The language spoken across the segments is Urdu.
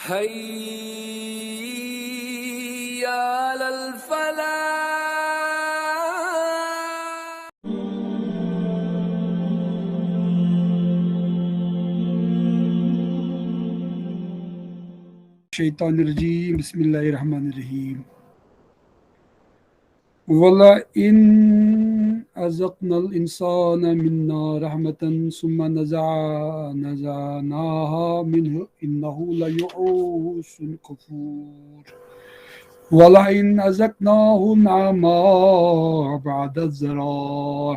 حي على الفلاح. شیطان الرجیم بسم اللہ الرحمن الرحیم وَلَئِنْ أَذَقْنَا الْإِنسَانَ مِنَّا رَحْمَةً ثُمَّ نَزَعْنَاهَا مِنْهُ إِنَّهُ لَيَئُوسٌ كَفُورٌ وَلَئِنْ أَذَقْنَاهُ نَعْمَاءَ بَعْدَ ضَرَّاءٍ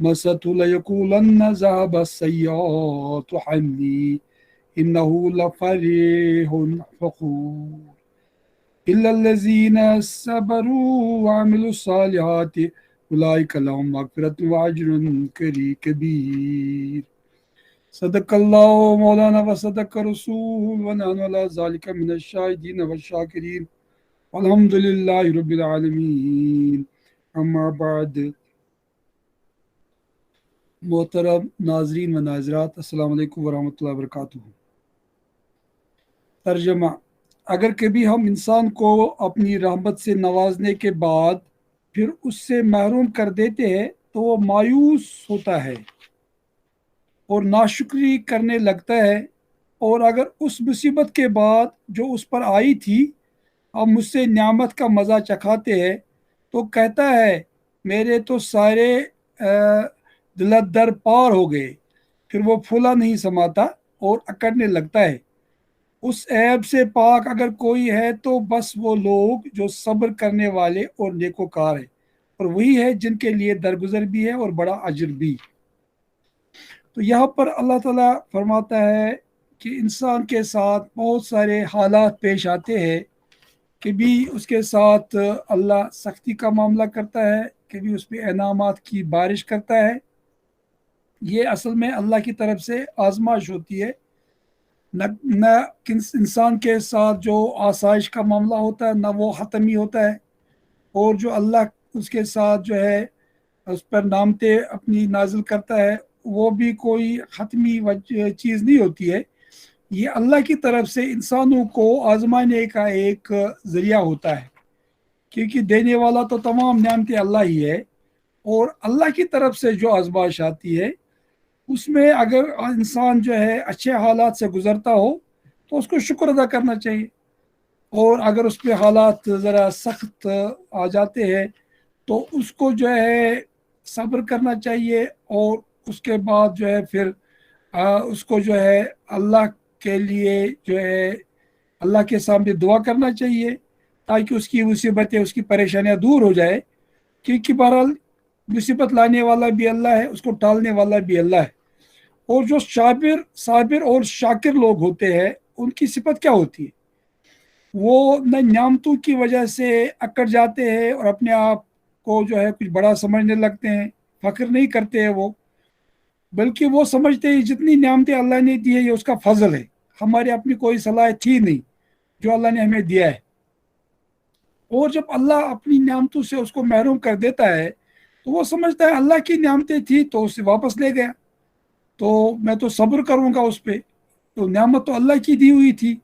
مَسَّتْهُ لَيَقُولَنَّ ذَهَبَ السَّيِّئَاتُ عَنِّي إِنَّهُ لَفَرِحٌ فَخُورٌ إِلَّا الَّذِينَ صَبَرُوا وَعَمِلُوا الصَّالِحَاتِ أُولَئِكَ لَهُم مَغْفِرَةٌ وَأَجْرٌ كَبِيرٌ صدق اللہ مولانا وصدق رسول ونحن على ذلك من الشاہدین والشاکرین الحمد للہ رب العالمین اما بعد. محترم ناظرین و ناظرات، السلام علیکم ورحمۃ اللہ وبرکاتہ. ترجمہ: اگر کبھی ہم انسان کو اپنی رحمت سے نوازنے کے بعد پھر اس سے محروم کر دیتے ہیں تو وہ مایوس ہوتا ہے اور ناشکری کرنے لگتا ہے، اور اگر اس مصیبت کے بعد جو اس پر آئی تھی ہم مجھ سے نعمت کا مزہ چکھاتے ہیں تو کہتا ہے میرے تو سارے دلت در پار ہو گئے. پھر وہ پھولا نہیں سماتا اور اکڑنے لگتا ہے. اس عیب سے پاک اگر کوئی ہے تو بس وہ لوگ جو صبر کرنے والے اور نیکوکار ہیں، اور وہی ہے جن کے لیے درگزر بھی ہے اور بڑا اجر بھی. تو یہاں پر اللہ تعالیٰ فرماتا ہے کہ انسان کے ساتھ بہت سارے حالات پیش آتے ہیں. کبھی اس کے ساتھ اللہ سختی کا معاملہ کرتا ہے، کبھی اس پہ انعامات کی بارش کرتا ہے. یہ اصل میں اللہ کی طرف سے آزمائش ہوتی ہے. نہ انسان کے ساتھ جو آسائش کا معاملہ ہوتا ہے نہ وہ حتمی ہوتا ہے، اور جو اللہ اس کے ساتھ جو ہے اس پر نعمتیں اپنی نازل کرتا ہے وہ بھی کوئی حتمی چیز نہیں ہوتی ہے. یہ اللہ کی طرف سے انسانوں کو آزمانے کا ایک ذریعہ ہوتا ہے، کیونکہ دینے والا تو تمام نعمتیں اللہ ہی ہے. اور اللہ کی طرف سے جو آزمائش آتی ہے اس میں اگر انسان جو ہے اچھے حالات سے گزرتا ہو تو اس کو شکر ادا کرنا چاہیے، اور اگر اس پہ حالات ذرا سخت آ جاتے ہیں تو اس کو جو ہے صبر کرنا چاہیے، اور اس کے بعد جو ہے پھر اس کو جو ہے اللہ کے لیے جو ہے اللہ کے سامنے دعا کرنا چاہیے تاکہ اس کی مصیبتیں اس کی پریشانیاں دور ہو جائے. کیونکہ بہرحال مصیبت لانے والا بھی اللہ ہے، اس کو ٹالنے والا بھی اللہ ہے. اور جو صابر اور شاکر لوگ ہوتے ہیں ان کی صفت کیا ہوتی ہے؟ وہ نہ نعمتوں کی وجہ سے اکڑ جاتے ہیں اور اپنے آپ کو جو ہے کچھ بڑا سمجھنے لگتے ہیں، فخر نہیں کرتے ہیں وہ، بلکہ وہ سمجھتے ہیں جتنی نعمتیں اللہ نے دی ہے یہ اس کا فضل ہے، ہماری اپنی کوئی صلاحیت تھی نہیں جو اللہ نے ہمیں دیا ہے. اور جب اللہ اپنی نعمتوں سے اس کو محروم کر دیتا ہے تو وہ سمجھتا ہے اللہ کی نعمتیں تھی تو اسے واپس لے گیا، تو میں تو صبر کروں گا اس پہ، تو نعمت تو اللہ کی دی ہوئی تھی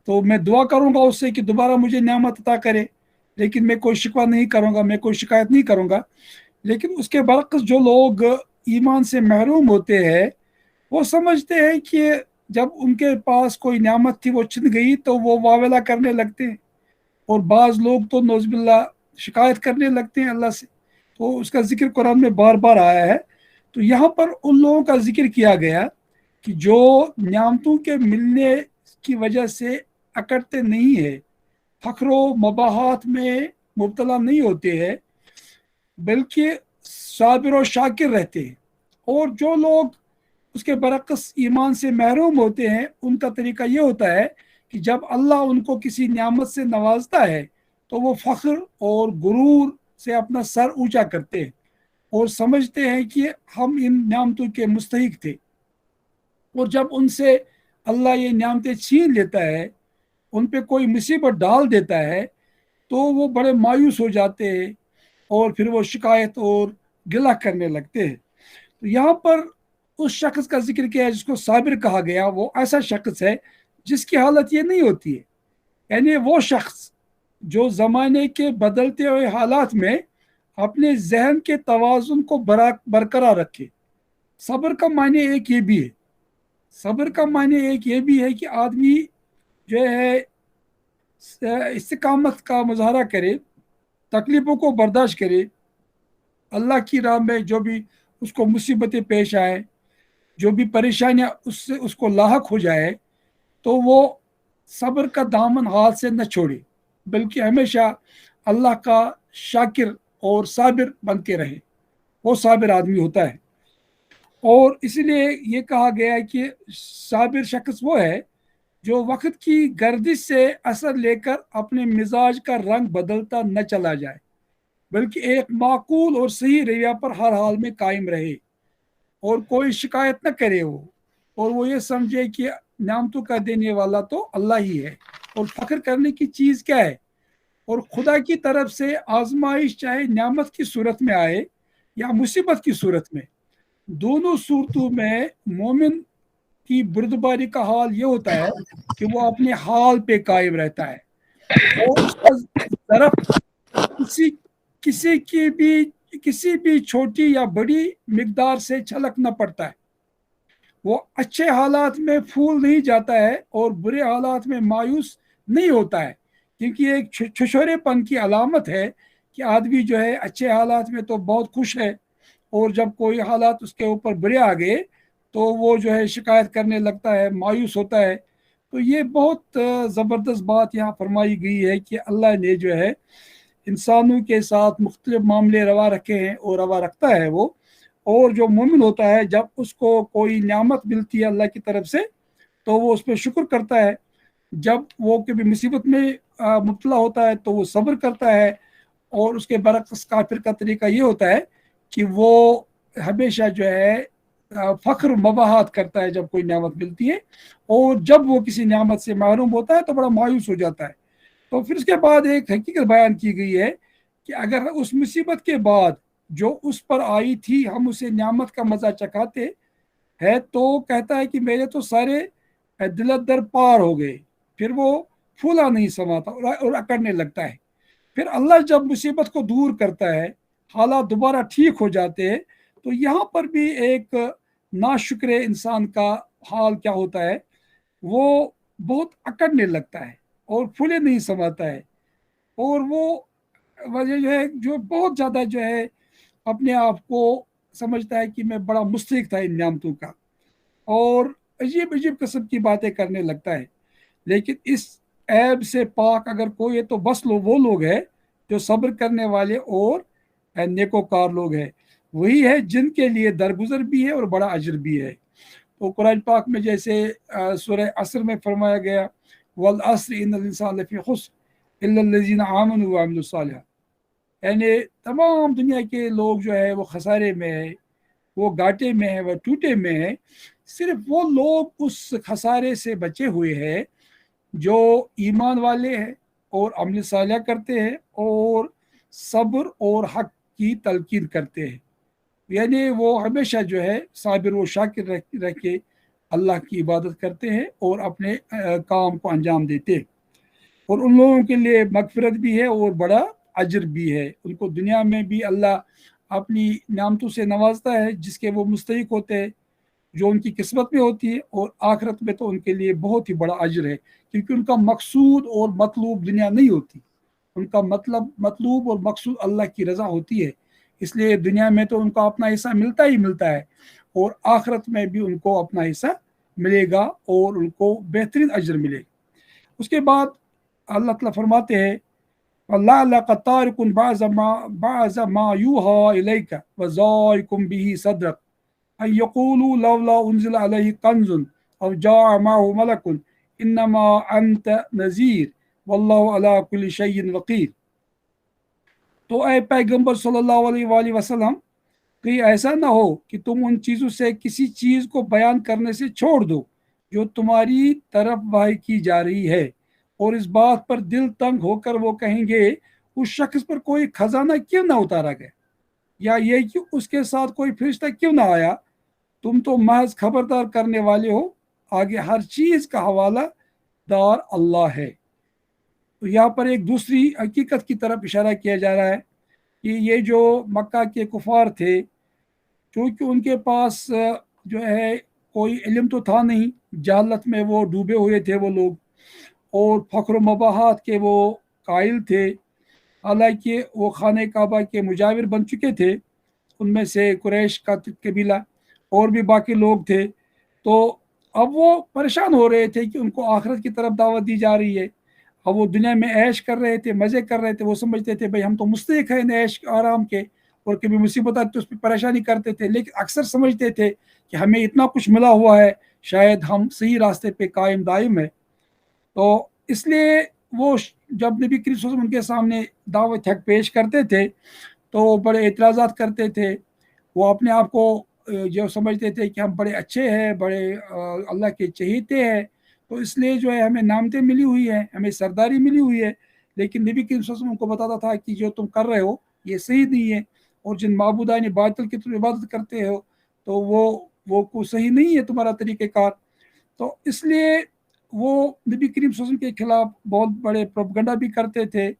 تو میں دعا کروں گا اس سے کہ دوبارہ مجھے نعمت عطا کرے، لیکن میں کوئی شکوہ نہیں کروں گا، میں کوئی شکایت نہیں کروں گا. لیکن اس کے برعکس جو لوگ ایمان سے محروم ہوتے ہیں وہ سمجھتے ہیں کہ جب ان کے پاس کوئی نعمت تھی وہ چھن گئی تو وہ واویلا کرنے لگتے ہیں، اور بعض لوگ تو نعوذ باللہ شکایت کرنے لگتے ہیں اللہ سے. تو اس کا ذکر قرآن میں بار بار آیا ہے. تو یہاں پر ان لوگوں کا ذکر کیا گیا کہ جو نعمتوں کے ملنے کی وجہ سے اکڑتے نہیں ہیں، فخر و مباحات میں مبتلا نہیں ہوتے ہیں، بلکہ صابر و شاکر رہتے ہیں. اور جو لوگ اس کے برعکس ایمان سے محروم ہوتے ہیں ان کا طریقہ یہ ہوتا ہے کہ جب اللہ ان کو کسی نعمت سے نوازتا ہے تو وہ فخر اور غرور سے اپنا سر اونچا کرتے ہیں اور سمجھتے ہیں کہ ہم ان نعمتوں کے مستحق تھے. اور جب ان سے اللہ یہ نعمتیں چھین لیتا ہے، ان پہ کوئی مصیبت ڈال دیتا ہے تو وہ بڑے مایوس ہو جاتے ہیں اور پھر وہ شکایت اور گلہ کرنے لگتے ہیں. تو یہاں پر اس شخص کا ذکر کیا ہے جس کو صابر کہا گیا، وہ ایسا شخص ہے جس کی حالت یہ نہیں ہوتی ہے. یعنی وہ شخص جو زمانے کے بدلتے ہوئے حالات میں اپنے ذہن کے توازن کو برقرار رکھے. صبر کا معنی ایک یہ بھی ہے، صبر کا معنی ایک یہ بھی ہے کہ آدمی جو ہے استقامت کا مظاہرہ کرے، تکلیفوں کو برداشت کرے، اللہ کی راہ میں جو بھی اس کو مصیبتیں پیش آئے، جو بھی پریشانیاں اس سے اس کو لاحق ہو جائے، تو وہ صبر کا دامن ہاتھ سے نہ چھوڑے، بلکہ ہمیشہ اللہ کا شاکر اور صابر بن کے رہے. وہ صابر آدمی ہوتا ہے. اور اس لیے یہ کہا گیا ہے کہ صابر شخص وہ ہے جو وقت کی گردش سے اثر لے کر اپنے مزاج کا رنگ بدلتا نہ چلا جائے، بلکہ ایک معقول اور صحیح رویہ پر ہر حال میں قائم رہے، اور کوئی شکایت نہ کرے وہ، اور وہ یہ سمجھے کہ نعمتوں کا دینے والا تو اللہ ہی ہے، اور فخر کرنے کی چیز کیا ہے. اور خدا کی طرف سے آزمائش چاہے نعمت کی صورت میں آئے یا مصیبت کی صورت میں، دونوں صورتوں میں مومن کی بردباری کا حال یہ ہوتا ہے کہ وہ اپنے حال پہ قائم رہتا ہے، اور اس کا ظرف کسی کسی کی بھی کسی بھی چھوٹی یا بڑی مقدار سے چھلک نہ پڑتا ہے. وہ اچھے حالات میں پھول نہیں جاتا ہے اور برے حالات میں مایوس نہیں ہوتا ہے، کیونکہ ایک چھچورے پن کی علامت ہے کہ آدمی جو ہے اچھے حالات میں تو بہت خوش ہے، اور جب کوئی حالات اس کے اوپر برے آ گئے تو وہ جو ہے شکایت کرنے لگتا ہے، مایوس ہوتا ہے. تو یہ بہت زبردست بات یہاں فرمائی گئی ہے کہ اللہ نے جو ہے انسانوں کے ساتھ مختلف معاملے روا رکھے ہیں اور روا رکھتا ہے وہ. اور جو مومن ہوتا ہے جب اس کو کوئی نعمت ملتی ہے اللہ کی طرف سے تو وہ اس پہ شکر کرتا ہے، جب وہ کبھی مصیبت میں مبتلا ہوتا ہے تو وہ صبر کرتا ہے. اور اس کے برعکس کافر کا طریقہ یہ ہوتا ہے کہ وہ ہمیشہ جو ہے فخر مباحات کرتا ہے جب کوئی نعمت ملتی ہے، اور جب وہ کسی نعمت سے محروم ہوتا ہے تو بڑا مایوس ہو جاتا ہے. تو پھر اس کے بعد ایک حقیقت بیان کی گئی ہے کہ اگر اس مصیبت کے بعد جو اس پر آئی تھی ہم اسے نعمت کا مزہ چکھاتے ہیں تو کہتا ہے کہ میرے تو سارے دل در پار ہو گئے، پھر وہ پھولا نہیں سماتا اور اکڑنے لگتا ہے. پھر اللہ جب مصیبت کو دور کرتا ہے، حالات دوبارہ ٹھیک ہو جاتے ہیں، تو یہاں پر بھی ایک ناشکر انسان کا حال کیا ہوتا ہے، وہ بہت اکڑنے لگتا ہے اور پھولے نہیں سماتا ہے، اور وہ وجہ جو ہے جو بہت زیادہ جو ہے اپنے آپ کو سمجھتا ہے کہ میں بڑا مستحق تھا ان نعمتوں کا، اور عجیب عجیب قسم کی باتیں کرنے لگتا ہے. لیکن اس عیب سے پاک اگر کوئی ہے تو بس وہ لوگ ہیں جو صبر کرنے والے اور نیکوکار لوگ ہیں. وہی ہے جن کے لیے درگزر بھی ہے اور بڑا اجر بھی ہے. تو قرآن پاک میں جیسے سورہ عصر میں فرمایا گیا والعصر ان الانسان لفی خسر الا الذین آمنوا وعملوا الصالحات، یعنی تمام دنیا کے لوگ جو ہے وہ خسارے میں ہے، وہ گاٹے میں ہے، وہ ٹوٹے میں ہے، صرف وہ لوگ اس خسارے سے بچے ہوئے ہیں جو ایمان والے ہیں اور عمل صالح کرتے ہیں اور صبر اور حق کی تلقین کرتے ہیں. یعنی وہ ہمیشہ جو ہے صابر و شاکر رہ کے اللہ کی عبادت کرتے ہیں اور اپنے کام کو انجام دیتے ہیں. اور ان لوگوں کے لیے مغفرت بھی ہے اور بڑا اجر بھی ہے. ان کو دنیا میں بھی اللہ اپنی نعمتوں سے نوازتا ہے جس کے وہ مستحق ہوتے ہیں، جو ان کی قسمت میں ہوتی ہے، اور آخرت میں تو ان کے لیے بہت ہی بڑا اجر ہے، کیونکہ ان کا مقصود اور مطلوب دنیا نہیں ہوتی، ان کا مطلوب اور مقصود اللہ کی رضا ہوتی ہے. اس لیے دنیا میں تو ان کو اپنا حصہ ملتا ہی ملتا ہے، اور آخرت میں بھی ان کو اپنا حصہ ملے گا اور ان کو بہترین اجر ملے گا. اس کے بعد اللہ تعالیٰ فرماتے ہیں وَلَعَلَّكَ تَارِكٌ بَعْضَ مَا يُوحَىٰ إِلَيْكَ وَضَائِقٌ بِهِ صَدْرَكَ أَن يَقُولُوا لَوْلَا أُنزِلَ عَلَيْهِ كَنزٌ أَوْ جَاءَ مَعَهُ مَلَكٌ إِنَّمَا أَنْتَ نَذِيرٌ وَاللَّهُ عَلَىٰ كُلِّ شَيْءٍ وَقِيرٌ. تو اے پیغمبر صلی اللہ علیہ وآلہ وسلم، کہیں ایسا نہ ہو کہ تم ان چیزوں سے کسی چیز کو بیان کرنے سے چھوڑ دو جو تمہاری طرف وحی کی جا رہی ہے، اور اس بات پر دل تنگ ہو کر وہ کہیں گے اس شخص پر کوئی خزانہ کیوں نہ اتارا گیا، یا یہ کہ اس کے ساتھ کوئی فرشتہ کیوں نہ آیا. تم تو محض خبردار کرنے والے ہو، آگے ہر چیز کا حوالہ دار اللہ ہے۔ تو یہاں پر ایک دوسری حقیقت کی طرف اشارہ کیا جا رہا ہے کہ یہ جو مکہ کے کفار تھے، چونکہ ان کے پاس جو ہے کوئی علم تو تھا نہیں، جہالت میں وہ ڈوبے ہوئے تھے وہ لوگ، اور فخر و مباحات کے وہ قائل تھے، حالانکہ وہ خانہ کعبہ کے مجاور بن چکے تھے، ان میں سے قریش کا قبیلہ اور بھی باقی لوگ تھے۔ تو اب وہ پریشان ہو رہے تھے کہ ان کو آخرت کی طرف دعوت دی جا رہی ہے، اب وہ دنیا میں عیش کر رہے تھے، مزے کر رہے تھے، وہ سمجھتے تھے بھائی ہم تو مستحق ہیں عیش آرام کے، اور کبھی مصیبت آتی تو اس پہ پریشانی کرتے تھے، لیکن اکثر سمجھتے تھے کہ ہمیں اتنا کچھ ملا ہوا ہے، شاید ہم صحیح راستے پہ قائم دائم ہے۔ تو اس لیے وہ جب نبی کریم صلی اللہ علیہ وسلم ان کے سامنے دعوت حق پیش کرتے تھے تو وہ بڑے اعتراضات کرتے تھے، وہ اپنے آپ کو جو سمجھتے تھے کہ ہم بڑے اچھے ہیں، بڑے اللہ کے چہیتے ہیں، تو اس لیے جو ہے ہمیں نعمتیں ملی ہوئی ہیں، ہمیں سرداری ملی ہوئی ہے، لیکن نبی کریم صلی اللہ علیہ وسلم کو بتاتا تھا کہ جو تم کر رہے ہو یہ صحیح نہیں ہے، اور جن معبودان باطل کی تم عبادت کرتے ہو تو وہ کو صحیح نہیں ہے تمہارا طریقہ کار۔ تو اس لیے وہ نبی کریم صلی اللہ علیہ وسلم کے خلاف بہت بڑے پروپگنڈا بھی کرتے تھے،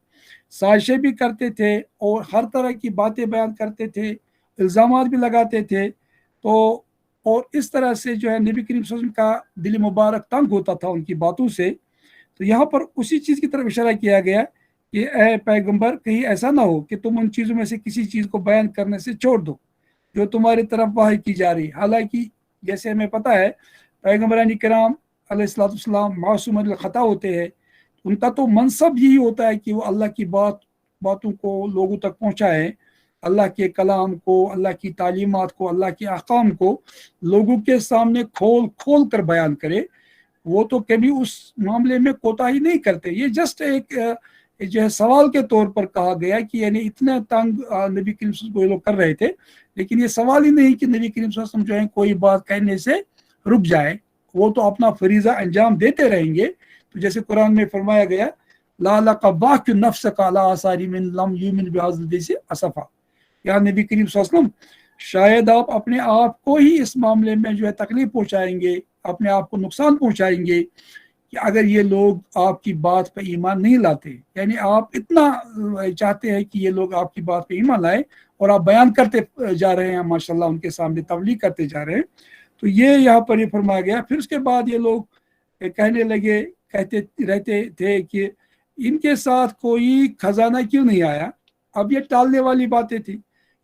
سازشیں بھی کرتے تھے، اور ہر طرح کی باتیں بیان کرتے تھے، الزامات بھی لگاتے تھے۔ تو اور اس طرح سے جو ہے نبی کریم صلی اللہ علیہ وسلم کا دل مبارک تنگ ہوتا تھا ان کی باتوں سے۔ تو یہاں پر اسی چیز کی طرف اشارہ کیا گیا کہ اے پیغمبر کہیں ایسا نہ ہو کہ تم ان چیزوں میں سے کسی چیز کو بیان کرنے سے چھوڑ دو جو تمہاری طرف واحد کی جا رہی، حالانکہ جیسے ہمیں پتہ ہے پیغمبران کرام علیہ الصلوۃ والسلام معصوم الخطا ہوتے ہیں، ان کا تو منصب یہی ہوتا ہے کہ وہ اللہ کی باتوں کو لوگوں تک پہنچائیں، اللہ کے کلام کو، اللہ کی تعلیمات کو، اللہ کے احکام کو لوگوں کے سامنے کھول کھول کر بیان کرے۔ وہ تو کبھی اس معاملے میں کوتاہی نہیں کرتے، یہ جسٹ ایک جو ہے سوال کے طور پر کہا گیا کہ یعنی اتنا تنگ نبی کریم صلی اللہ علیہ وسلم کو یہ لوگ کر رہے تھے، لیکن یہ سوال ہی نہیں کہ نبی کریم صلی اللہ علیہ وسلم جو ہے کوئی بات کہنے سے رک جائے، وہ تو اپنا فریضہ انجام دیتے رہیں گے۔ تو جیسے قرآن میں فرمایا گیا لَعَلَّكَ بَاخِعٌ نَفْسَكَ عَلَىٰ آثَارِهِمْ إِن لَّمْ يُؤْمِنُوا بِهَٰذَا الْحَدِيثِ أَسَفًا، یا نبی کریم صلی اللہ علیہ وسلم شاید آپ اپنے آپ کو ہی اس معاملے میں جو ہے تکلیف پہنچائیں گے، اپنے آپ کو نقصان پہنچائیں گے کہ اگر یہ لوگ آپ کی بات پہ ایمان نہیں لاتے، یعنی آپ اتنا چاہتے ہیں کہ یہ لوگ آپ کی بات پہ ایمان لائیں اور آپ بیان کرتے جا رہے ہیں، ماشاءاللہ ان کے سامنے تبلیغ کرتے جا رہے ہیں۔ تو یہ یہاں پر یہ فرمایا گیا۔ پھر اس کے بعد یہ لوگ کہنے لگے، کہتے رہتے تھے کہ ان کے ساتھ کوئی خزانہ کیوں نہیں آیا، اب یہ ٹالنے والی باتیں تھی،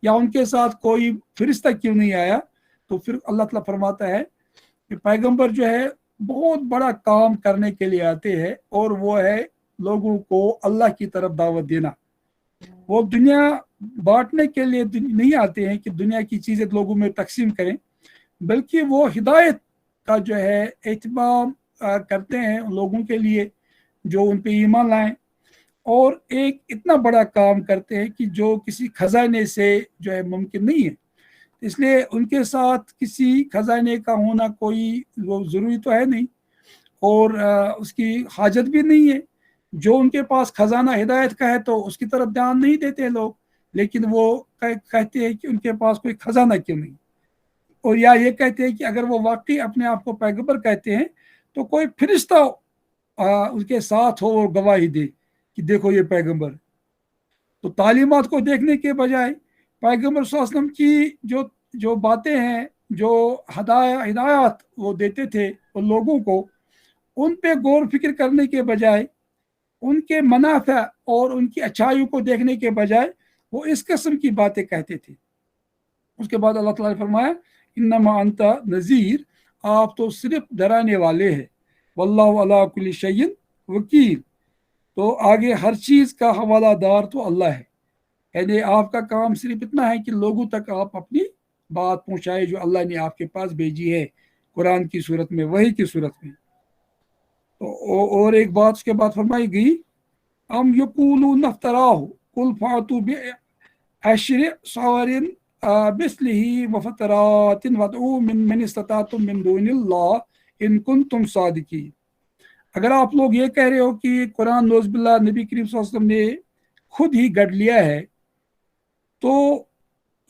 یا ان کے ساتھ کوئی فرشتہ کیوں نہیں آیا۔ تو پھر اللہ تعالیٰ فرماتا ہے کہ پیغمبر جو ہے بہت بڑا کام کرنے کے لیے آتے ہیں، اور وہ ہے لوگوں کو اللہ کی طرف دعوت دینا۔ وہ دنیا بانٹنے کے لیے نہیں آتے ہیں کہ دنیا کی چیزیں لوگوں میں تقسیم کریں، بلکہ وہ ہدایت کا جو ہے اہتمام کرتے ہیں لوگوں کے لیے جو ان پہ ایمان لائیں، اور ایک اتنا بڑا کام کرتے ہیں کہ جو کسی خزانے سے جو ہے ممکن نہیں ہے۔ اس لیے ان کے ساتھ کسی خزانے کا ہونا کوئی وہ ضروری تو ہے نہیں، اور اس کی حاجت بھی نہیں ہے۔ جو ان کے پاس خزانہ ہدایت کا ہے تو اس کی طرف دھیان نہیں دیتے لوگ، لیکن وہ کہتے ہیں کہ ان کے پاس کوئی خزانہ کیوں نہیں، اور یا یہ کہتے ہیں کہ اگر وہ واقعی اپنے آپ کو پیغمبر کہتے ہیں تو کوئی فرشتہ اس کے ساتھ ہو اور گواہی دے کہ دیکھو یہ پیغمبر۔ تو تعلیمات کو دیکھنے کے بجائے پیغمبر صلی اللہ علیہ وسلم کی جو باتیں ہیں، جو ہدایات وہ دیتے تھے ان لوگوں کو، ان پہ غور فکر کرنے کے بجائے، ان کے منافع اور ان کی اچھائیوں کو دیکھنے کے بجائے وہ اس قسم کی باتیں کہتے تھے۔ اس کے بعد اللہ تعالیٰ نے فرمایا انما انت نذیر، آپ تو صرف ڈرانے والے ہیں، واللہ علی کل شیء وکیل، تو آگے ہر چیز کا حوالہ دار تو اللہ ہے، یعنی آپ کا کام صرف اتنا ہے کہ لوگوں تک آپ اپنی بات پہنچائے جو اللہ نے آپ کے پاس بھیجی ہے قرآن کی صورت میں، وحی کی صورت میں۔ تو اور ایک بات اس کے بعد فرمائی گئی ام یقولون افتراہ قل فاتوا بعشر صور مثلہ مفترات وادعوا من استطعتم من دون اللہ ان کنتم صادقین۔ اگر آپ لوگ یہ کہہ رہے ہو کہ قرآن نعوذ باللہ نبی کریم صلی اللہ علیہ وسلم نے خود ہی گڑھ لیا ہے، تو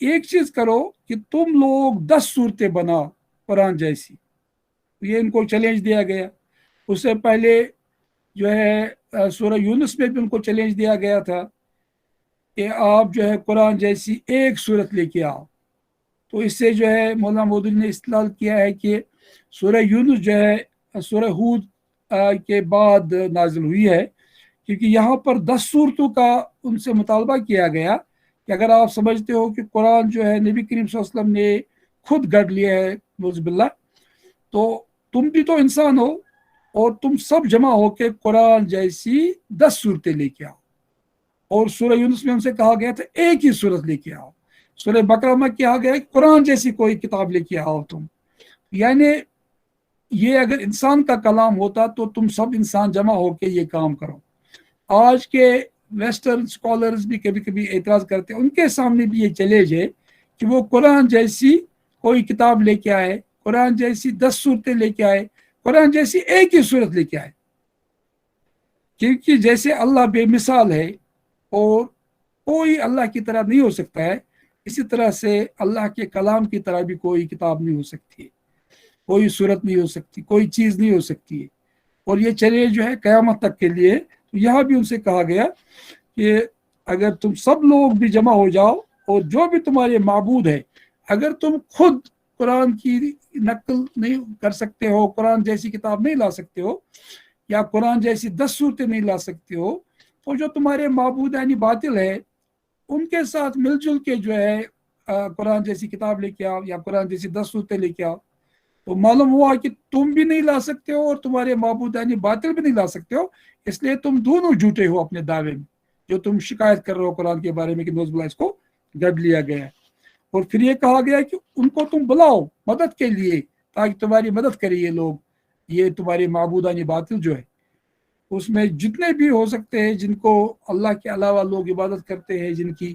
ایک چیز کرو کہ تم لوگ 10 صورتیں بنا قرآن جیسی۔ یہ ان کو چیلنج دیا گیا۔ اس سے پہلے جو ہے سورہ یونس میں بھی ان کو چیلنج دیا گیا تھا کہ آپ جو ہے قرآن جیسی ایک صورت لے کے آؤ. تو اس سے جو ہے مولانا مودودی نے استدلال کیا ہے کہ سورہ یونس جو ہے سورہ ہود کے بعد نازل ہوئی ہے، کیونکہ یہاں پر 10 صورتوں کا ان سے مطالبہ کیا گیا کہ اگر آپ سمجھتے ہو کہ قرآن جو ہے نبی کریم صلی اللہ علیہ وسلم نے خود گڑھ لیا ہے نعوذ باللہ، تو تم بھی تو انسان ہو اور تم سب جمع ہو کے قرآن جیسی 10 صورتیں لے کے آؤ. اور سورہ یونس میں ان سے کہا گیا تھا ایک ہی صورت لے کے آؤ. سورہ بقرہ میں کہا گیا کہ قرآن جیسی کوئی کتاب لے کے آؤ تم. یعنی یہ اگر انسان کا کلام ہوتا تو تم سب انسان جمع ہو کے یہ کام کرو. آج کے ویسٹرن اسکالرز بھی کبھی کبھی اعتراض کرتے ہیں، ان کے سامنے بھی یہ چیلنج ہے کہ وہ قرآن جیسی کوئی کتاب لے کے آئے، قرآن جیسی 10 صورتیں لے کے آئے، قرآن جیسی ایک ہی صورت لے کے آئے. کیونکہ جیسے اللہ بے مثال ہے اور کوئی اللہ کی طرح نہیں ہو سکتا ہے، اسی طرح سے اللہ کے کلام کی طرح بھی کوئی کتاب نہیں ہو سکتی ہے، کوئی صورت نہیں ہو سکتی، کوئی چیز نہیں ہو سکتی ہے. اور یہ چیلنج جو ہے قیامت تک کے لیے. یہاں بھی ان سے کہا گیا کہ اگر تم سب لوگ بھی جمع ہو جاؤ اور جو بھی تمہارے معبود ہے، اگر تم خود قرآن کی نقل نہیں کر سکتے ہو، قرآن جیسی کتاب نہیں لا سکتے ہو، یا قرآن جیسی 10 صورتیں نہیں لا سکتے ہو، تو جو تمہارے معبود یعنی باطل ہے ان کے ساتھ مل جل کے جو ہے قرآن جیسی کتاب لے کے آؤ یا قرآن جیسی 10 صورتیں لے کے آؤ. تو معلوم ہوا کہ تم بھی نہیں لا سکتے ہو اور تمہارے معبود یعنی باطل بھی نہیں لا سکتے ہو، اس لیے تم دونوں جھوٹے ہو اپنے دعوے میں جو تم شکایت کر رہے ہو قرآن کے بارے میں کہ نوز باللہ اس کو گڑھ لیا گیا ہے. اور پھر یہ کہا گیا کہ ان کو تم بلاؤ مدد کے لیے تاکہ تمہاری مدد کرے یہ لوگ، یہ تمہارے معبود یعنی باطل جو ہے. اس میں جتنے بھی ہو سکتے ہیں جن کو اللہ کے علاوہ لوگ عبادت کرتے ہیں جن کی،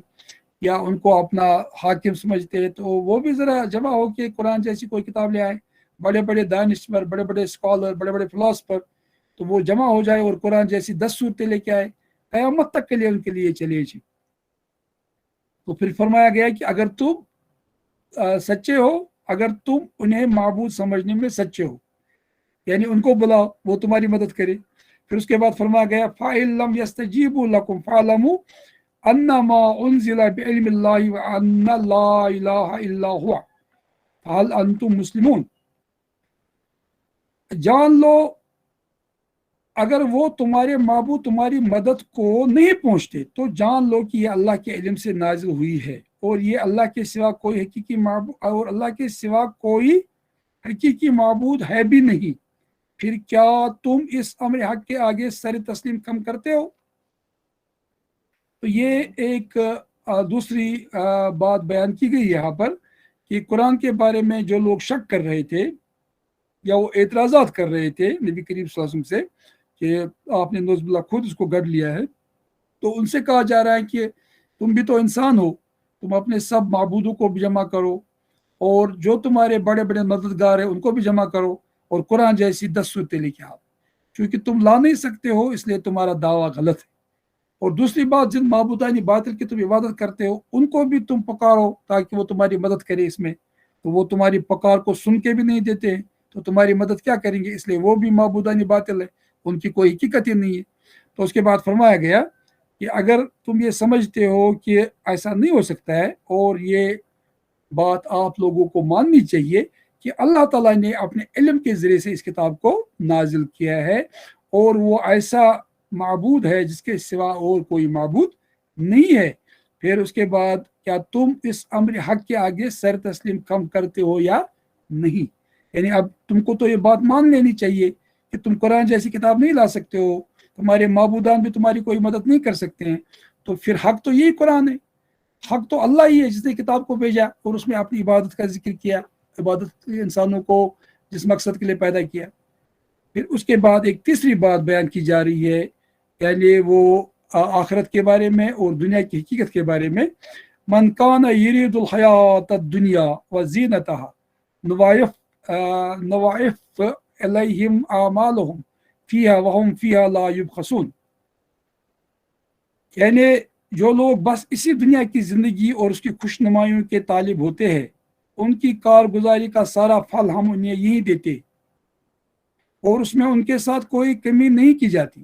یا ان کو اپنا حاکم سمجھتے ہیں، تو وہ بھی ذرا جمع ہو کے قرآن جیسی کوئی کتاب لے آئے. بڑے بڑے دانشور، بڑے بڑے اسکالر، بڑے بڑے فلاسفر، تو وہ جمع ہو جائے اور قرآن جیسی 10 صورتیں لے کے آئے. قیامت تک کے لیے ان کے لیے چلے جی. تو پھر فرمایا گیا کہ اگر تم سچے ہو، اگر تم انہیں معبود سمجھنے میں سچے ہو، یعنی ان کو بلاؤ وہ تمہاری مدد کرے. پھر اس کے بعد فرمایا گیا فَإِن لَّمْ يَسْتَجِيبُوا لَكُمْ فَاعْلَمُوا أَنَّمَا أُنزِلَ بِعِلْمِ اللَّهِ وَأَنَّ لَا إِلَٰهَ إِلَّا هُوَ فَهَلْ أَنتُم مُسْلِمُونَ. جان لو اگر وہ تمہارے معبود تمہاری مدد کو نہیں پہنچتے تو جان لو کہ یہ اللہ کے علم سے نازل ہوئی ہے، اور یہ اللہ کے سوا کوئی حقیقی معبود، اور اللہ کے سوا کوئی حقیقی معبود ہے بھی نہیں. پھر کیا تم اس امر حق کے آگے سر تسلیم کم کرتے ہو؟ تو یہ ایک دوسری بات بیان کی گئی یہاں پر کہ قرآن کے بارے میں جو لوگ شک کر رہے تھے یا وہ اعتراضات کر رہے تھے نبی کریم صلی اللہ علیہ وسلم سے کہ آپ نے نعوذ باللہ خود اس کو گڑھ لیا ہے، تو ان سے کہا جا رہا ہے کہ تم بھی تو انسان ہو، تم اپنے سب معبودوں کو بھی جمع کرو اور جو تمہارے بڑے بڑے مددگار ہیں ان کو بھی جمع کرو اور قرآن جیسی 10 صورتیں لے کے آؤ. چونکہ تم لا نہیں سکتے ہو اس لیے تمہارا دعویٰ غلط ہے. اور دوسری بات، جن معبودانی باطل کی تم عبادت کرتے ہو ان کو بھی تم پکارو تاکہ وہ تمہاری مدد کرے اس میں، تو وہ تمہاری پکار کو سن کے بھی نہیں دیتے ہیں تو تمہاری مدد کیا کریں گے، اس لیے وہ بھی معبودانی باطل ہے، ان کی کوئی حقیقت ہی نہیں ہے. تو اس کے بعد فرمایا گیا کہ اگر تم یہ سمجھتے ہو کہ ایسا نہیں ہو سکتا ہے، اور یہ بات آپ لوگوں کو ماننی چاہیے کہ اللہ تعالیٰ نے اپنے علم کے ذریعے سے اس کتاب کو نازل کیا ہے، اور وہ ایسا معبود ہے جس کے سوا اور کوئی معبود نہیں ہے. پھر اس کے بعد کیا تم اس امر حق کے آگے سر تسلیم کم کرتے ہو یا نہیں؟ یعنی اب تم کو تو یہ بات مان لینی چاہیے کہ تم قرآن جیسی کتاب نہیں لا سکتے ہو، تمہارے معبودان بھی تمہاری کوئی مدد نہیں کر سکتے ہیں، تو پھر حق تو یہی قرآن ہے، حق تو اللہ ہی ہے جس نے کتاب کو بھیجا اور اس میں اپنی عبادت کا ذکر کیا، عبادت انسانوں کو جس مقصد کے لیے پیدا کیا. پھر اس کے بعد ایک تیسری بات بیان کی جا رہی ہے، یعنی وہ آخرت کے بارے میں اور دنیا کی حقیقت کے بارے میں. من کان یرید الحیات الدنیا وزینتها نضاعف الیہم اعمالهم فیہا وہم فیہا لا یبخسون. یعنی جو لوگ بس اسی دنیا کی زندگی اور اس کی خوش نمائیوں کے طالب ہوتے ہیں، ان کی کارگزاری کا سارا پھل ہم انہیں یہی دیتے اور اس میں ان کے ساتھ کوئی کمی نہیں کی جاتی.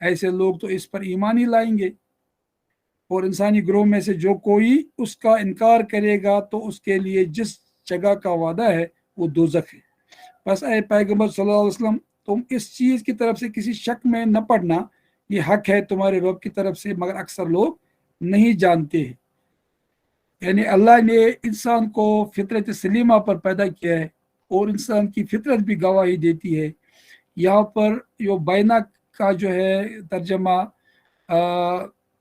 ایسے لوگ تو اس پر ایمان ہی لائیں گے۔ اور انسانی گروہ میں سے جو کوئی اس کا انکار کرے گا تو اس کے لیے جس جگہ کا وعدہ ہے وہ دوزخ ہے۔ بس اے پیغمبر صلی اللہ علیہ وسلم، تم اس چیز کی طرف سے کسی شک میں نہ پڑنا، یہ حق ہے تمہارے رب کی طرف سے، مگر اکثر لوگ نہیں جانتے ہیں۔ یعنی اللہ نے انسان کو فطرت سلیمہ پر پیدا کیا ہے، اور انسان کی فطرت بھی گواہی دیتی ہے۔ یہاں پر جو بینا کا جو ہے ترجمہ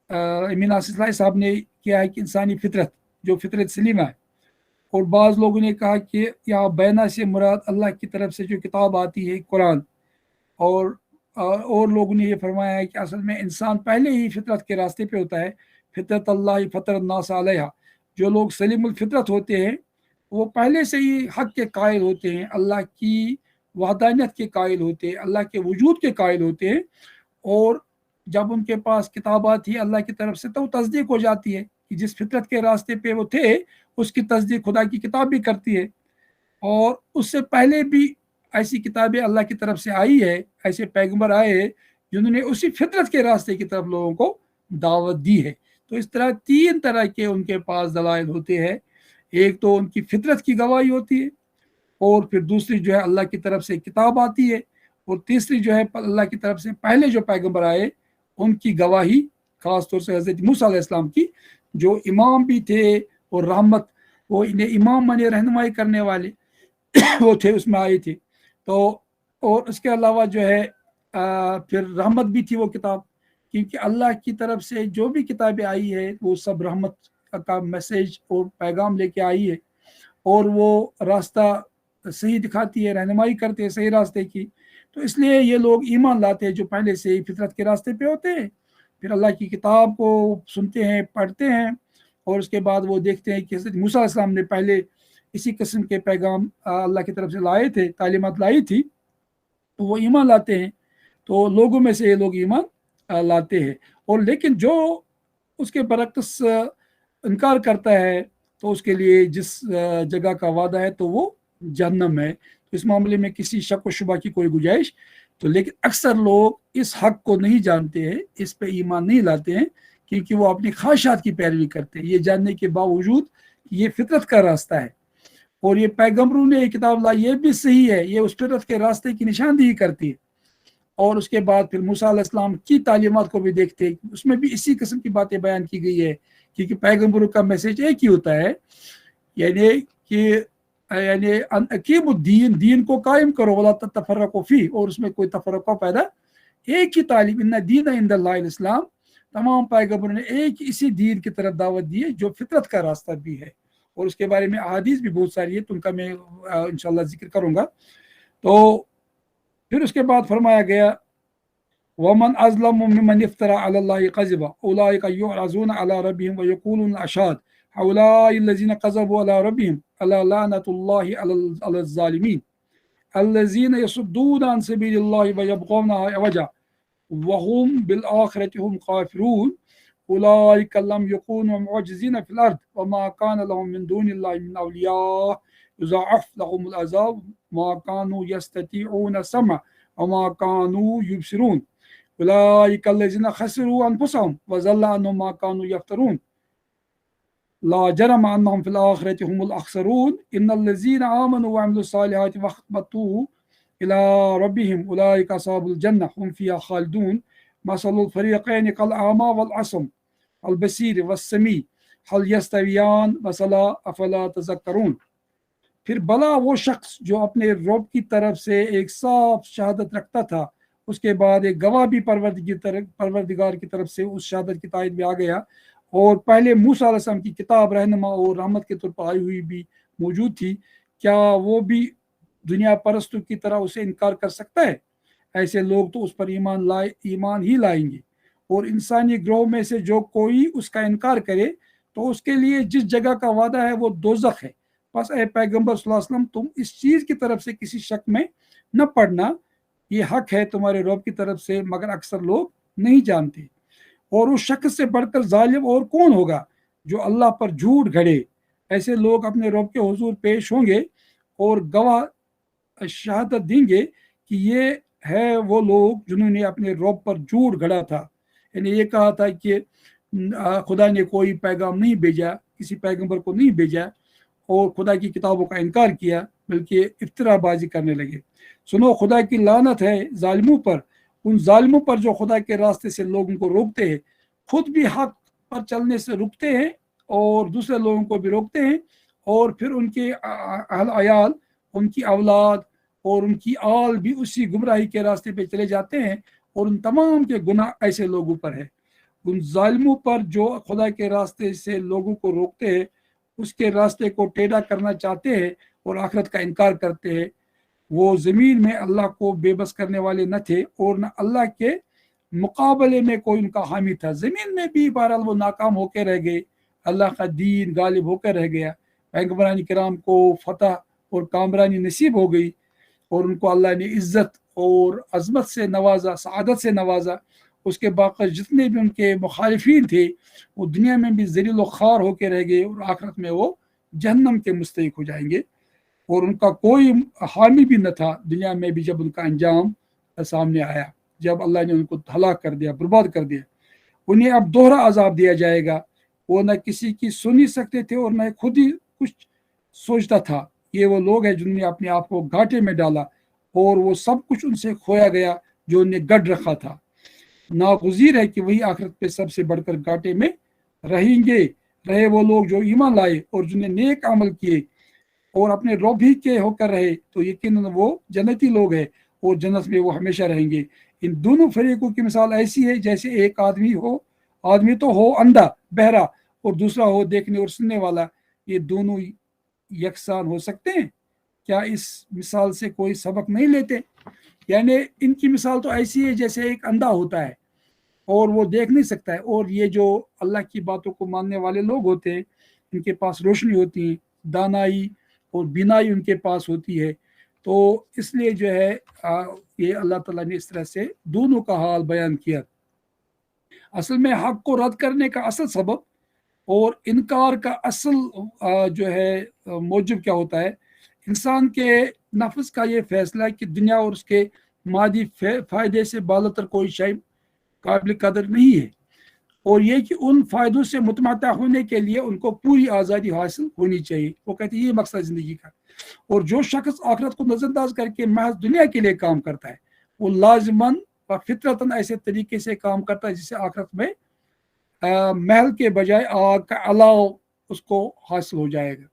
امین آصف صاحب نے کیا ہے کہ انسانی فطرت، جو فطرت سلیمہ ہے، اور بعض لوگوں نے کہا کہ یہاں بینا سے مراد اللہ کی طرف سے جو کتاب آتی ہے قرآن، اور لوگوں نے یہ فرمایا ہے کہ اصل میں انسان پہلے ہی فطرت کے راستے پہ ہوتا ہے۔ فطرت اللہ فطر الناس علیہ، جو لوگ سلیم الفطرت ہوتے ہیں وہ پہلے سے ہی حق کے قائل ہوتے ہیں، اللہ کی وحدانیت کے قائل ہوتے ہیں، اللہ کے وجود کے قائل ہوتے ہیں، اور جب ان کے پاس کتابات ہی اللہ کی طرف سے تو وہ تصدیق ہو جاتی ہے کہ جس فطرت کے راستے پہ وہ تھے اس کی تصدیق خدا کی کتاب بھی کرتی ہے۔ اور اس سے پہلے بھی ایسی کتابیں اللہ کی طرف سے آئی ہے، ایسے پیغمبر آئے ہیں جنہوں نے اسی فطرت کے راستے کی طرف لوگوں کو دعوت دی ہے۔ تو اس طرح تین طرح کے ان کے پاس دلائل ہوتے ہیں، ایک تو ان کی فطرت کی گواہی ہوتی ہے، اور پھر دوسری جو ہے اللہ کی طرف سے کتاب آتی ہے، اور تیسری جو ہے اللہ کی طرف سے پہلے جو پیغمبر آئے ان کی گواہی، خاص طور سے حضرت موسیٰ علیہ السلام کی، جو امام بھی تھے اور رحمت، وہ انہیں امام مانے رہنمائی کرنے والے وہ تھے، اس میں آئے تھے۔ تو اور اس کے علاوہ جو ہے پھر رحمت بھی تھی وہ کتاب، کیونکہ اللہ کی طرف سے جو بھی کتابیں آئی ہے وہ سب رحمت کا میسیج اور پیغام لے کے آئی ہے، اور وہ راستہ صحیح دکھاتی ہے، رہنمائی کرتے ہیں صحیح راستے کی۔ تو اس لیے یہ لوگ ایمان لاتے ہیں جو پہلے سے ہی فطرت کے راستے پہ ہوتے ہیں، پھر اللہ کی کتاب کو سنتے ہیں، پڑھتے ہیں، اور اس کے بعد وہ دیکھتے ہیں کہ حضرت موسیٰ علیہ السلام نے پہلے اسی قسم کے پیغام اللہ کی طرف سے لائے تھے، تعلیمات لائی تھی، تو وہ ایمان لاتے ہیں۔ تو لوگوں میں سے یہ لوگ ایمان لاتے ہیں، اور لیکن جو اس کے برعکس انکار کرتا ہے تو اس کے لیے جس جگہ کا وعدہ ہے تو وہ جہنم ہے۔ تو اس معاملے میں کسی شک و شبہ کی کوئی گنجائش تو، لیکن اکثر لوگ اس حق کو نہیں جانتے ہیں، اس پہ ایمان نہیں لاتے ہیں، کیونکہ وہ اپنی خواہشات کی پیروی کرتے ہیں، یہ جاننے کے باوجود کہ یہ فطرت کا راستہ ہے، اور یہ پیغمبروں نے یہ کتاب لائی، یہ بھی صحیح ہے، یہ اس فطرت کے راستے کی نشاندہی کرتی ہے۔ اور اس کے بعد پھر موسیٰ علیہ السلام کی تعلیمات کو بھی دیکھتے ہیں، اس میں بھی اسی قسم کی باتیں بیان کی گئی ہے، کیونکہ پیغمبروں کا میسیج ایک ہی ہوتا ہے، یعنی کہ ان اقیموا الدین، دین کو قائم کرو، ولا تتفرقوا فیہ، اور اس میں کوئی تفرقہ پیدا، ایک ہی تعلیم، ان الدین عند اللہ الاسلام، تمام پیغمبروں نے ایک اسی دین کی طرف دعوت دی ہے جو فطرت کا راستہ بھی ہے، اور اس کے بارے میں احادیث بھی بہت ساری ہے، تو ان کا میں انشاءاللہ ذکر کروں گا۔ تو پھر اس کے بعد فرمایا گیا وَمَنْ أَظْلَمُ مِمَّنِ افْتَرَى عَلَى اللَّهِ كَذِبًا أُولَٰئِكَ يُعْرَضُونَ عَلَىٰ رَبِّهِمْ وَيَقُولُونَ أَشْهَادُ هَٰؤُلَاءِ الَّذِينَ كَذَبُوا عَلَىٰ رَبِّهِمْ أَلَا لَعْنَةُ اللَّهِ عَلَى الظَّالِمِينَ الَّذِينَ يَصُدُّونَ عَنْ سَبِيلِ اللَّهِ وَيَبْغُونَهَا عِوَجًا وَهُمْ بِالْآخِرَةِ هُمْ كَافِرُونَ أُولَٰئِكَ لَمْ يَكُونُوا مُعْجِزِينَ فِي الْأَرْضِ وَمَا كَانَ لَهُم مِّن دُونِ اللَّهِ مِنْ أَوْلِيَاءَ يُضَاعَفْ لَهُمُ الْعَذَابُ مَا كَانُوا يَسْتَطِيعُونَ السَّمْعَ وَمَا كَانُوا يُبْصِرُونَ أولئك الذين خسروا أنفسهم وضل عنهم ما كانوا يفترون لا جرم أنهم في الآخرة هم الأخسرون إن الذين آمنوا وعملوا الصالحات وأخبتوا إلى ربهم أولئك أصحاب الجنة هم فيها خالدون مثل الفريقين كالأعمى والأصم البصير والسميع هل يستويان مثلا أفلا تذكرون۔ پھر بلا وہ شخص جو اپنے رب کی طرف سے ایک صاف شہادت رکھتا تھا، اس کے بعد ایک گواہ بھی پروردگار کی طرف سے اس شہادت کی تائید میں آ گیا، اور پہلے موسیٰ علیہ السلام کی کتاب رہنما اور رحمت کے طور پر آئی ہوئی بھی موجود تھی، کیا وہ بھی دنیا پرستوں کی طرح اسے انکار کر سکتا ہے؟ ایسے لوگ تو اس پر ایمان ہی لائیں گے، اور انسانی گروہ میں سے جو کوئی اس کا انکار کرے تو اس کے لیے جس جگہ کا وعدہ ہے وہ دوزخ ہے۔ بس اے پیغمبر صلی اللہ علیہ وسلم، تم اس چیز کی طرف سے کسی شک میں نہ پڑنا، یہ حق ہے تمہارے رب کی طرف سے، مگر اکثر لوگ نہیں جانتے۔ اور اس شخص سے بڑھ کر ظالم اور کون ہوگا جو اللہ پر جھوٹ گھڑے؟ ایسے لوگ اپنے رب کے حضور پیش ہوں گے اور گواہ شہادت دیں گے کہ یہ ہے وہ لوگ جنہوں نے اپنے رب پر جھوٹ گھڑا تھا، یعنی یہ کہا تھا کہ خدا نے کوئی پیغام نہیں بھیجا، کسی پیغمبر کو نہیں بھیجا، اور خدا کی کتابوں کا انکار کیا، بلکہ افترا بازی کرنے لگے۔ سنو، خدا کی لعنت ہے ظالموں پر، ان ظالموں پر جو خدا کے راستے سے لوگوں کو روکتے ہیں، خود بھی حق پر چلنے سے رکتے ہیں اور دوسرے لوگوں کو بھی روکتے ہیں، اور پھر ان کے اہل عیال، ان کی اولاد اور ان کی آل بھی اسی گمراہی کے راستے پہ چلے جاتے ہیں، اور ان تمام کے گناہ ایسے لوگوں پر ہے۔ ان ظالموں پر جو خدا کے راستے سے لوگوں کو روکتے ہیں، اس کے راستے کو ٹیڑھا کرنا چاہتے ہیں اور آخرت کا انکار کرتے ہیں، وہ زمین میں اللہ کو بے بس کرنے والے نہ تھے اور نہ اللہ کے مقابلے میں کوئی ان کا حامی تھا۔ زمین میں بھی بہرحال وہ ناکام ہو کے رہ گئے، اللہ کا دین غالب ہو کر رہ گیا، پیغمبران کرام کو فتح اور کامرانی نصیب ہو گئی، اور ان کو اللہ نے عزت اور عظمت سے نوازا، سعادت سے نوازا۔ اس کے باقی جتنے بھی ان کے مخالفین تھے وہ دنیا میں بھی ذلیل و خوار ہو کے رہ گئے، اور آخرت میں وہ جہنم کے مستحق ہو جائیں گے، اور ان کا کوئی حامی بھی نہ تھا دنیا میں بھی جب ان کا انجام سامنے آیا، جب اللہ نے ان کو ہلاک کر دیا، برباد کر دیا۔ انہیں اب دوہرا عذاب دیا جائے گا، وہ نہ کسی کی سن ہی سکتے تھے اور نہ خود ہی کچھ سوچتا تھا۔ یہ وہ لوگ ہیں جنہوں نے اپنے آپ کو گھاٹے میں ڈالا اور وہ سب کچھ ان سے کھویا گیا جو انہیں گڑ رکھا تھا۔ ناگزیر ہے کہ وہی آخرت پہ سب سے بڑھ کر گھاٹے میں رہے وہ لوگ جو ایمان لائے اور جنہیں نیک عمل کیے اور اپنے رب ہی کے ہو کر رہے، تو یقیناً وہ جنتی لوگ ہیں اور جنت میں وہ ہمیشہ رہیں گے۔ ان دونوں فریقوں کی مثال ایسی ہے جیسے ایک آدمی تو ہو اندھا بہرا اور دوسرا ہو دیکھنے اور سننے والا، یہ دونوں یکساں ہو سکتے ہیں؟ کیا اس مثال سے کوئی سبق نہیں لیتے؟ یعنی ان کی مثال تو ایسی ہے جیسے ایک اندھا ہوتا ہے اور وہ دیکھ نہیں سکتا ہے، اور یہ جو اللہ کی باتوں کو ماننے والے لوگ ہوتے ہیں، ان کے پاس روشنی ہوتی ہے، دانائی اور بینائی ان کے پاس ہوتی ہے۔ تو اس لیے جو ہے یہ اللہ تعالیٰ نے اس طرح سے دونوں کا حال بیان کیا۔ اصل میں حق کو رد کرنے کا اصل سبب اور انکار کا اصل جو ہے موجب کیا ہوتا ہے؟ انسان کے نفس کا یہ فیصلہ ہے کہ دنیا اور اس کے مادی فائدے سے بالاتر کوئی شے قابل قدر نہیں ہے، اور یہ کہ ان فائدوں سے متمتع ہونے کے لیے ان کو پوری آزادی حاصل ہونی چاہیے۔ وہ کہتے ہیں یہ مقصد زندگی کا۔ اور جو شخص آخرت کو نظر انداز کر کے محض دنیا کے لیے کام کرتا ہے، وہ لازماً و فطرتاً ایسے طریقے سے کام کرتا ہے جسے آخرت میں محل کے بجائے آگ کا الاؤ اس کو حاصل ہو جائے گا۔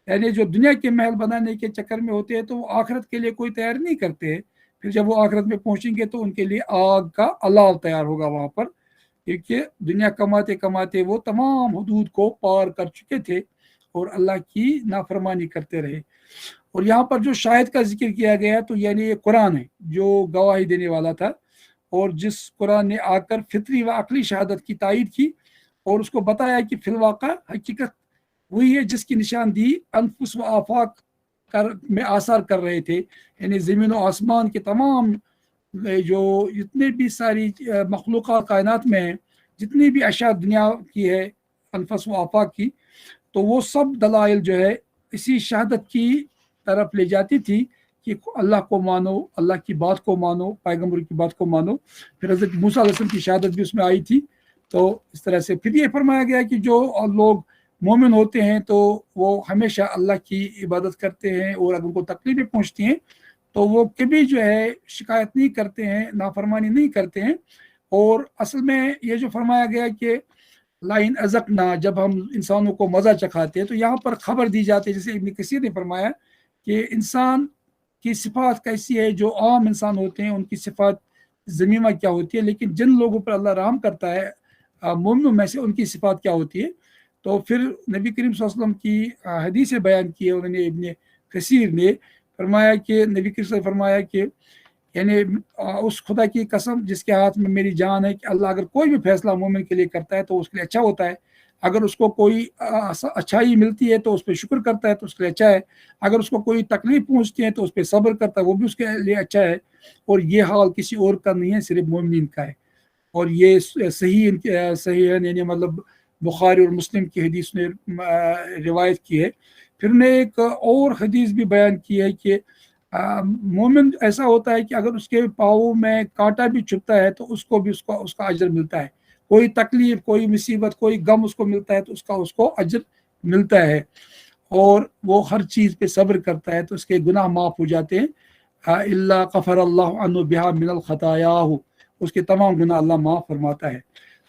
یعنی جو دنیا کے محل بنانے کے چکر میں ہوتے ہیں تو وہ آخرت کے لیے کوئی تیار نہیں کرتے ہیں، پھر جب وہ آخرت میں پہنچیں گے تو ان کے لیے آگ کا الاؤ تیار ہوگا وہاں پر، کیونکہ دنیا کماتے کماتے وہ تمام حدود کو پار کر چکے تھے اور اللہ کی نافرمانی کرتے رہے۔ اور یہاں پر جو شاہد کا ذکر کیا گیا تو یعنی یہ قرآن ہے جو گواہی دینے والا تھا، اور جس قرآن نے آ کر فطری و عقلی شہادت کی تائید کی اور اس کو بتایا کہ فی الواقع حقیقت وہی ہے جس کی نشاندہی انفس و آفاق میں آثار کر رہے تھے، یعنی زمین و آسمان کے تمام جو جتنے بھی ساری مخلوقات کائنات میں ہیں، جتنی بھی اشیاء دنیا کی ہے انفس و آفاق کی، تو وہ سب دلائل جو ہے اسی شہادت کی طرف لے جاتی تھی کہ اللہ کو مانو، اللہ کی بات کو مانو، پیغمبر کی بات کو مانو۔ پھر حضرت موسیٰ علیہ السلام کی شہادت بھی اس میں آئی تھی۔ تو اس طرح سے پھر یہ فرمایا گیا کہ جو لوگ مومن ہوتے ہیں تو وہ ہمیشہ اللہ کی عبادت کرتے ہیں، اور اگر ان کو تکلیفیں پہنچتی ہیں تو وہ کبھی جو ہے شکایت نہیں کرتے ہیں، نافرمانی نہیں کرتے ہیں۔ اور اصل میں یہ جو فرمایا گیا کہ لائن ازقنا، جب ہم انسانوں کو مزہ چکھاتے ہیں، تو یہاں پر خبر دی جاتی ہے، جیسے ابن کثیر نے فرمایا کہ انسان کی صفات کیسی ہے، جو عام انسان ہوتے ہیں ان کی صفات ذمیمہ کیا ہوتی ہے، لیکن جن لوگوں پر اللہ رحم کرتا ہے مومنوں میں سے، ان کی صفات کیا ہوتی ہے۔ تو پھر نبی کریم صلی اللہ علیہ وسلم کی حدیث بیان کی ہے انہوں نے، ابن کثیر نے فرمایا کہ نبی کریم صلی اللہ علیہ وسلم نے فرمایا کہ یعنی اس خدا کی قسم جس کے ہاتھ میں میری جان ہے کہ اللہ اگر کوئی بھی فیصلہ مومن کے لیے کرتا ہے تو اس کے لیے اچھا ہوتا ہے، اگر اس کو کوئی اچھائی ملتی ہے تو اس پہ شکر کرتا ہے تو اس کے لیے اچھا ہے، اگر اس کو کوئی تکلیف پہنچتی ہے تو اس پہ صبر کرتا ہے، وہ بھی اس کے لیے اچھا ہے، اور یہ حال کسی اور کا نہیں ہے، صرف مومنین کا ہے۔ اور یہ صحیح ہے، یعنی مطلب بخاری اور مسلم کی حدیث نے روایت کی ہے۔ پھر نے ایک اور حدیث بھی بیان کی ہے کہ مومن ایسا ہوتا ہے کہ اگر اس کے پاؤں میں کانٹا بھی چھپتا ہے تو اس کو بھی اس کا اجر ملتا ہے، کوئی تکلیف، کوئی مصیبت، کوئی غم اس کو ملتا ہے تو اس کو اجر ملتا ہے، اور وہ ہر چیز پہ صبر کرتا ہے تو اس کے گناہ معاف ہو جاتے ہیں۔ اللہ غفر اللہ عنہ بہا من الخطایا، اس کے تمام گناہ اللہ معاف فرماتا ہے۔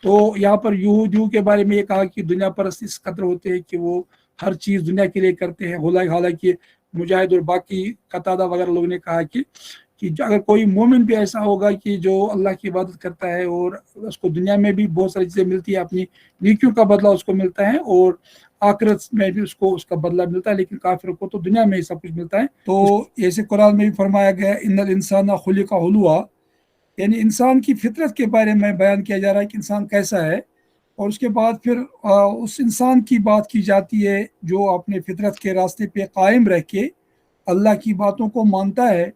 تو یہاں پر یہودیوں کے بارے میں یہ کہا کہ دنیا پرست اس قدر ہوتے ہیں کہ وہ ہر چیز دنیا کے لیے کرتے ہیں، حالانکہ مجاہد اور باقی قتادہ وغیرہ لوگوں نے کہا کہ اگر کوئی مومن بھی ایسا ہوگا کہ جو اللہ کی عبادت کرتا ہے اور اس کو دنیا میں بھی بہت ساری چیزیں ملتی ہے، اپنی نیکیوں کا بدلہ اس کو ملتا ہے، اور آخرت میں بھی اس کا بدلہ ملتا ہے، لیکن کافر کو تو دنیا میں ہی سب کچھ ملتا ہے۔ تو ایسے قرآن میں بھی فرمایا گیا ان الانسان خلق ہلوا، یعنی انسان کی فطرت کے بارے میں بیان کیا جا رہا ہے کہ انسان کیسا ہے، اور اس کے بعد پھر اس انسان کی بات کی جاتی ہے جو اپنے فطرت کے راستے پہ قائم رہ کے اللہ کی باتوں کو مانتا ہے،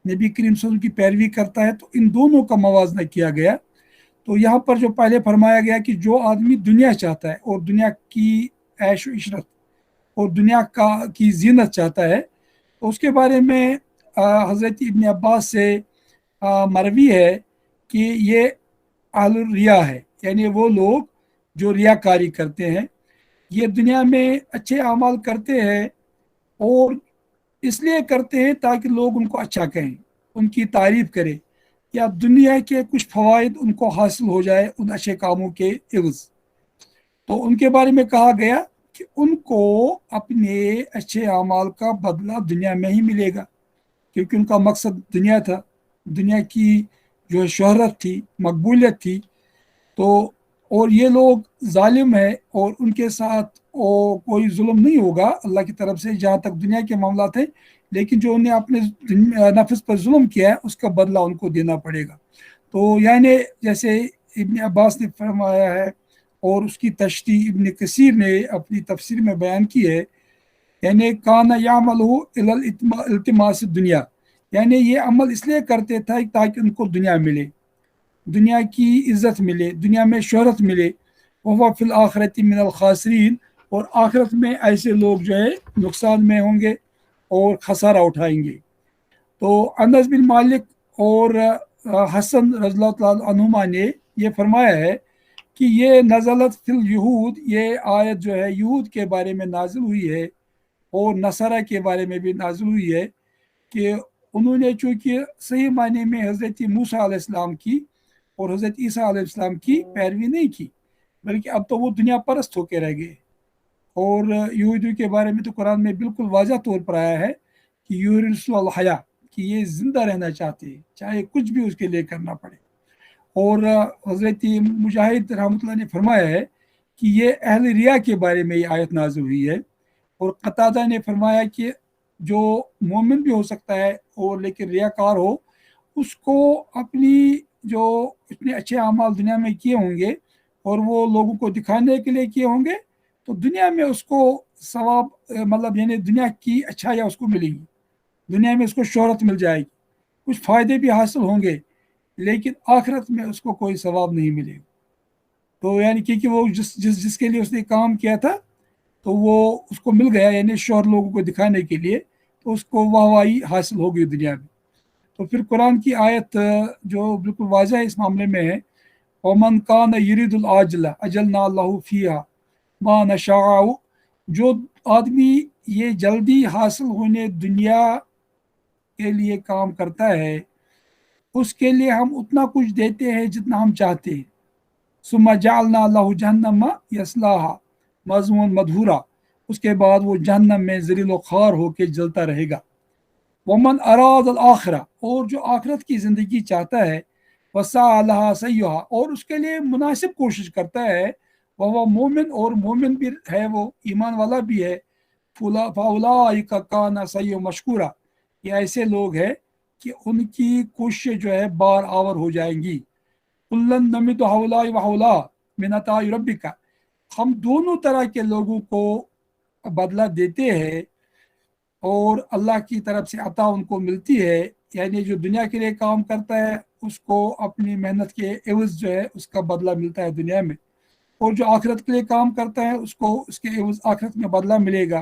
نبی کریم صلی اللہ علیہ وسلم کی پیروی کرتا ہے، تو ان دونوں کا موازنہ کیا گیا۔ تو یہاں پر جو پہلے فرمایا گیا کہ جو آدمی دنیا چاہتا ہے اور دنیا کی عیش و عشرت اور دنیا کی زینت چاہتا ہے، تو اس کے بارے میں حضرت ابن عباس سے مروی ہے کہ یہ اہل الریا ہے، یعنی وہ لوگ جو ریاکاری کرتے ہیں، یہ دنیا میں اچھے اعمال کرتے ہیں اور اس لیے کرتے ہیں تاکہ لوگ ان کو اچھا کہیں، ان کی تعریف کریں، یا دنیا کے کچھ فوائد ان کو حاصل ہو جائے ان اچھے کاموں کے عوض۔ تو ان کے بارے میں کہا گیا کہ ان کو اپنے اچھے اعمال کا بدلہ دنیا میں ہی ملے گا، کیونکہ ان کا مقصد دنیا تھا، دنیا کی جو ہے شہرت تھی، مقبولیت تھی۔ تو اور یہ لوگ ظالم ہے اور ان کے ساتھ کوئی ظلم نہیں ہوگا اللہ کی طرف سے جہاں تک دنیا کے معاملات ہیں، لیکن جو انہیں اپنے نفس پر ظلم کیا ہے اس کا بدلہ ان کو دینا پڑے گا۔ تو یعنی جیسے ابن عباس نے فرمایا ہے اور اس کی تشریح ابن کثیر نے اپنی تفسیر میں بیان کی ہے، یعنی کانا یعملہ الی التماس دنیا، یعنی یہ عمل اس لیے کرتے تھا تاکہ ان کو دنیا ملے، دنیا کی عزت ملے، دنیا میں شہرت ملے، وہو فی الآخرۃ من الخاسرین، اور آخرت میں ایسے لوگ جو ہے نقصان میں ہوں گے اور خسارہ اٹھائیں گے۔ تو انس بن مالک اور حسن رضی اللہ تعالیٰ عنہما نے یہ فرمایا ہے کہ یہ نزلت فی الیہود، یہ آیت جو ہے یہود کے بارے میں نازل ہوئی ہے اور نصارہ کے بارے میں بھی نازل ہوئی ہے، کہ انہوں نے چونکہ صحیح معنی میں حضرت موسیٰ علیہ السلام کی اور حضرت عیسیٰ علیہ السلام کی پیروی نہیں کی، بلکہ اب تو وہ دنیا پرست ہو کے رہ گئے۔ اور یہودیوں کے بارے میں تو قرآن میں بالکل واضح طور پر آیا ہے کہ یورث الحیا، کہ یہ زندہ رہنا چاہتے ہیں چاہے کچھ بھی اس کے لیے کرنا پڑے۔ اور حضرت مجاہد رحمۃ اللہ نے فرمایا ہے کہ یہ اہل ریا کے بارے میں یہ آیت نازل ہوئی ہے، اور قتادہ نے فرمایا کہ جو مومن بھی ہو سکتا ہے اور لیکن ریاکار ہو، اس کو اپنی جو اتنے اچھے اعمال دنیا میں کیے ہوں گے اور وہ لوگوں کو دکھانے کے لیے کیے ہوں گے، تو دنیا میں اس کو ثواب، مطلب یعنی دنیا کی اچھائیاں اس کو ملیں گی، دنیا میں اس کو شہرت مل جائے گی، کچھ فائدے بھی حاصل ہوں گے، لیکن آخرت میں اس کو کوئی ثواب نہیں ملے گا۔ تو یعنی کیونکہ وہ جس کے لیے اس نے کام کیا تھا تو وہ اس کو مل گیا، یعنی شوہر لوگوں کو دکھانے کے لیے، تو اس کو واہواہی حاصل ہو گئی دنیا میں۔ تو پھر قرآن کی آیت جو بالکل واضح اس معاملے میں ہے، وَمَنْ كَانَ يُرِيدُ الْعَاجِلَ أَجَلْنَا لَهُ فِيهَا مَا نَشَاءُ، جو آدمی یہ جلدی حاصل ہونے دنیا کے لیے کام کرتا ہے، اس کے لیے ہم اتنا کچھ دیتے ہیں جتنا ہم چاہتے ہیں۔ ثم جعلنا له جہنم یصلاها مذموما مدحورا، اس کے بعد وہ جہنم میں ذلیل و خوار ہو کے جلتا رہے گا۔ ومن اراد الآخرہ، اور جو آخرت کی زندگی چاہتا ہے، وسعى لها سعيها، اور اس کے لیے مناسب کوشش کرتا ہے، وہ مومن، اور مومن بھی ہے، وہ ایمان والا بھی ہے، فاولئک کان سعیهم مشکورا، یہ ایسے لوگ ہیں کہ ان کی کوششیں جو ہے بار آور ہو جائیں گی۔ کلن نمد ہؤلاء وہؤلاء من عطاء ربک، ہم دونوں طرح کے لوگوں کو بدلہ دیتے ہیں اور اللہ کی طرف سے عطا ان کو ملتی ہے، یعنی جو دنیا کے لیے کام کرتا ہے اس کو اپنی محنت کے عوض جو ہے اس کا بدلہ ملتا ہے دنیا میں، اور جو آخرت کے لیے کام کرتا ہے اس کو اس کے عوض آخرت میں بدلہ ملے گا۔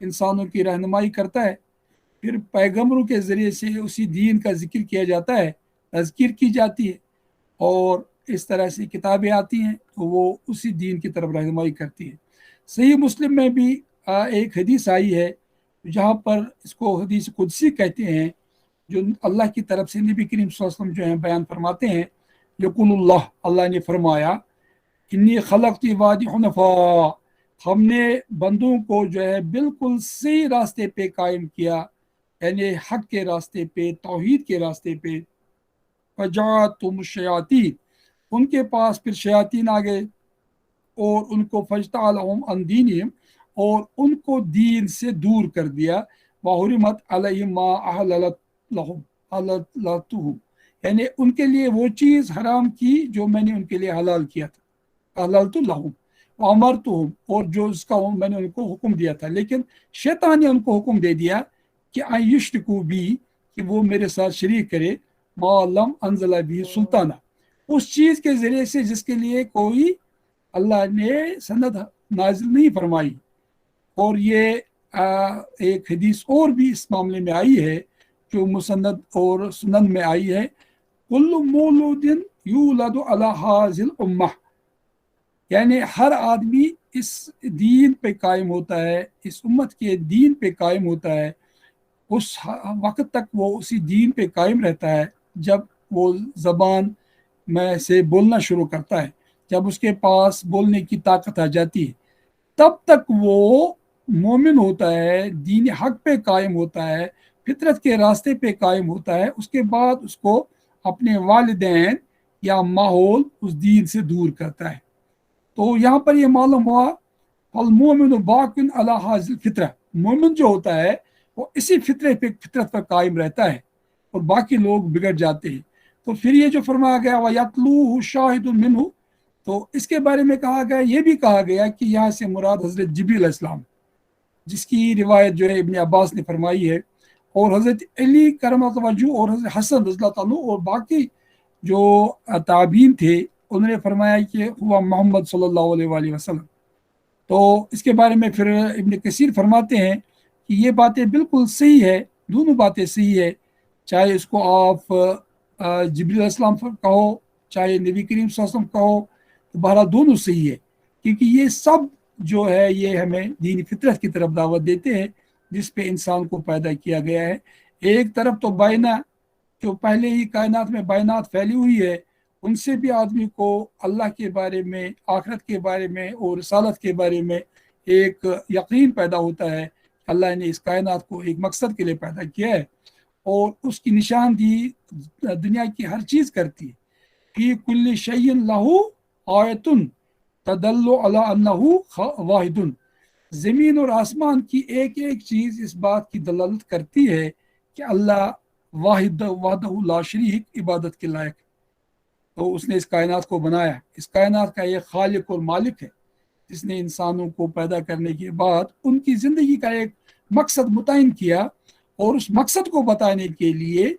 انسانوں کی رہنمائی کرتا ہے، پھر پیغمبروں کے ذریعے سے اسی دین کا ذکر کیا جاتا ہے، تذکیر کی جاتی ہے، اور اس طرح سے کتابیں آتی ہیں تو وہ اسی دین کی طرف رہنمائی کرتی ہے۔ صحیح مسلم میں بھی ایک حدیث آئی ہے جہاں پر اس کو حدیث قدسی کہتے ہیں، جو اللہ کی طرف سے نبی کریم صلی اللہ علیہ وسلم جو ہیں بیان فرماتے ہیں، یقول اللہ، اللہ نے فرمایا، انی خلقت عبادی حنفاء، ہم نے بندوں کو جو ہے بالکل صحیح راستے پہ قائم کیا، یعنی حق کے راستے پہ، توحید کے راستے پہ۔ فجاءتہم الشیاطین، ان کے پاس پھر شیاطین آ گئے اور ان کو فجتعلہم عن دینہم، اور ان کو دین سے دور کر دیا، وحرمت علیہم ما احللت لہم احللتہ، یعنی ان کے لیے وہ چیز حرام کی جو میں نے ان کے لیے حلال کیا تھا، احللت لہم وامرتہم، اور جو اس کا میں نے ان کو حکم دیا تھا، لیکن شیطان نے ان کو حکم دے دیا کہ ان یشرکوا بی، کہ وہ میرے ساتھ شریک کرے، ما لم انزل بھی سلطانہ، اس چیز کے ذریعے سے جس کے لیے کوئی اللہ نے سند نازل نہیں فرمائی۔ اور یہ ایک حدیث اور بھی اس معاملے میں آئی ہے جو مسند اور سنن میں آئی ہے، کل مولود یولد علی ھذہ الامہ، یعنی ہر آدمی اس دین پہ قائم ہوتا ہے، اس امت کے دین پہ قائم ہوتا ہے، اس وقت تک وہ اسی دین پہ قائم رہتا ہے جب وہ زبان میں سے بولنا شروع کرتا ہے، جب اس کے پاس بولنے کی طاقت آ جاتی ہے، تب تک وہ مومن ہوتا ہے، دین حق پہ قائم ہوتا ہے، فطرت کے راستے پہ قائم ہوتا ہے۔ اس کے بعد اس کو اپنے والدین یا ماحول اس دین سے دور کرتا ہے۔ تو یہاں پر یہ معلوم ہوا، فالمومن باقٍ علی ھذہ الفطرہ، مومن جو ہوتا ہے وہ اسی فطرت پر قائم رہتا ہے، اور باقی لوگ بگڑ جاتے ہیں۔ تو پھر یہ جو فرمایا گیا وَيَتْلُوهُ شَاهِدٌ مِّنْهُ، تو اس کے بارے میں کہا گیا، یہ بھی کہا گیا کہ یہاں سے مراد حضرت جبریل علیہ السلام، جس کی روایت جو ہے ابن عباس نے فرمائی ہے، اور حضرت علی کرم اللہ وجہ اور حضرت حسن رضی اللہ تعالیٰ اور باقی جو تابعین تھے، انہوں نے فرمایا کہ ہوا محمد صلی اللہ علیہ وآلہ وسلم۔ تو اس کے بارے میں پھر ابن کثیر فرماتے ہیں کہ یہ باتیں بالکل صحیح ہے، دونوں باتیں صحیح ہے، چاہے اس کو آپ جبریل علیہ السلام کہو، چاہے نبی کریم صلی اللہ علیہ وسلم کہو، تو بہرحال دونوں صحیح ہے، کیونکہ یہ سب جو ہے یہ ہمیں دینی فطرت کی طرف دعوت دیتے ہیں جس پہ انسان کو پیدا کیا گیا ہے۔ ایک طرف تو بائنا، جو پہلے ہی کائنات میں بائنات پھیلی ہوئی ہے، ان سے بھی آدمی کو اللہ کے بارے میں، آخرت کے بارے میں اور رسالت کے بارے میں ایک یقین پیدا ہوتا ہے۔ اللہ نے اس کائنات کو ایک مقصد کے لیے پیدا کیا ہے، اور اس کی نشاندہی دنیا کی ہر چیز کرتی ہے۔ فی کل شیء لہ آیۃ تدل علی انہ واحد، زمین اور آسمان کی ایک ایک چیز اس بات کی دلالت کرتی ہے کہ اللہ واحد وحدہ لا شریک، عبادت کے لائق، تو اس نے اس کائنات کو بنایا۔ اس کائنات کا ایک خالق اور مالک ہے جس نے انسانوں کو پیدا کرنے کے بعد ان کی زندگی کا ایک مقصد متعین کیا، اور اس مقصد کو بتانے کے لیے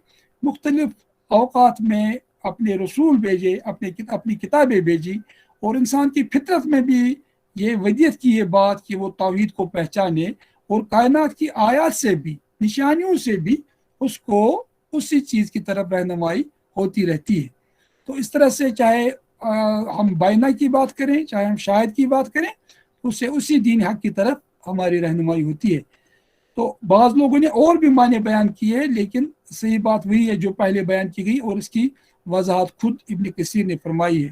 مختلف اوقات میں اپنے رسول بھیجے، اپنی کتابیں بھیجی، اور انسان کی فطرت میں بھی یہ ودیت کی یہ بات کہ وہ توحید کو پہچانے، اور کائنات کی آیات سے بھی، نشانیوں سے بھی اس کو اسی چیز کی طرف رہنمائی ہوتی رہتی ہے۔ تو اس طرح سے چاہے ہم بائنا کی بات کریں، چاہے ہم شاہد کی بات کریں، اس سے اسی دین حق کی طرف ہماری رہنمائی ہوتی ہے۔ تو بعض لوگوں نے اور بھی معنی بیان کیے، لیکن صحیح بات وہی ہے جو پہلے بیان کی گئی، اور اس کی وضاحت خود ابن کثیر نے فرمائی ہے۔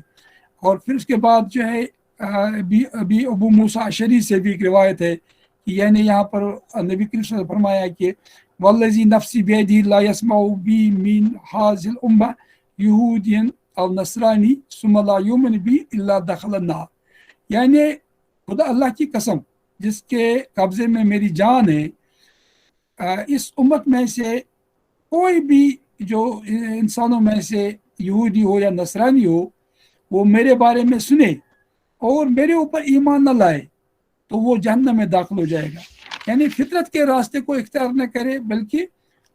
اور پھر اس کے بعد جو ہے ابھی ابو موسیٰ اشعری سے بھی ایک روایت ہے کہ یعنی یہاں پر نبی کریم صلی اللہ علیہ وسلم نے فرمایا کہ والذی نفسی بیدہ لا یسمع بی من ھذہ الامہ یہودی او نصرانی ثم لا یؤمن بی الا دخل النار، یعنی خدا اللہ کی قسم جس کے قبضے میں میری جان ہے، اس امت میں سے کوئی بھی جو انسانوں میں سے یہودی ہو یا نصرانی ہو، وہ میرے بارے میں سنے اور میرے اوپر ایمان نہ لائے تو وہ جہنم میں داخل ہو جائے گا۔ یعنی فطرت کے راستے کو اختیار نہ کرے، بلکہ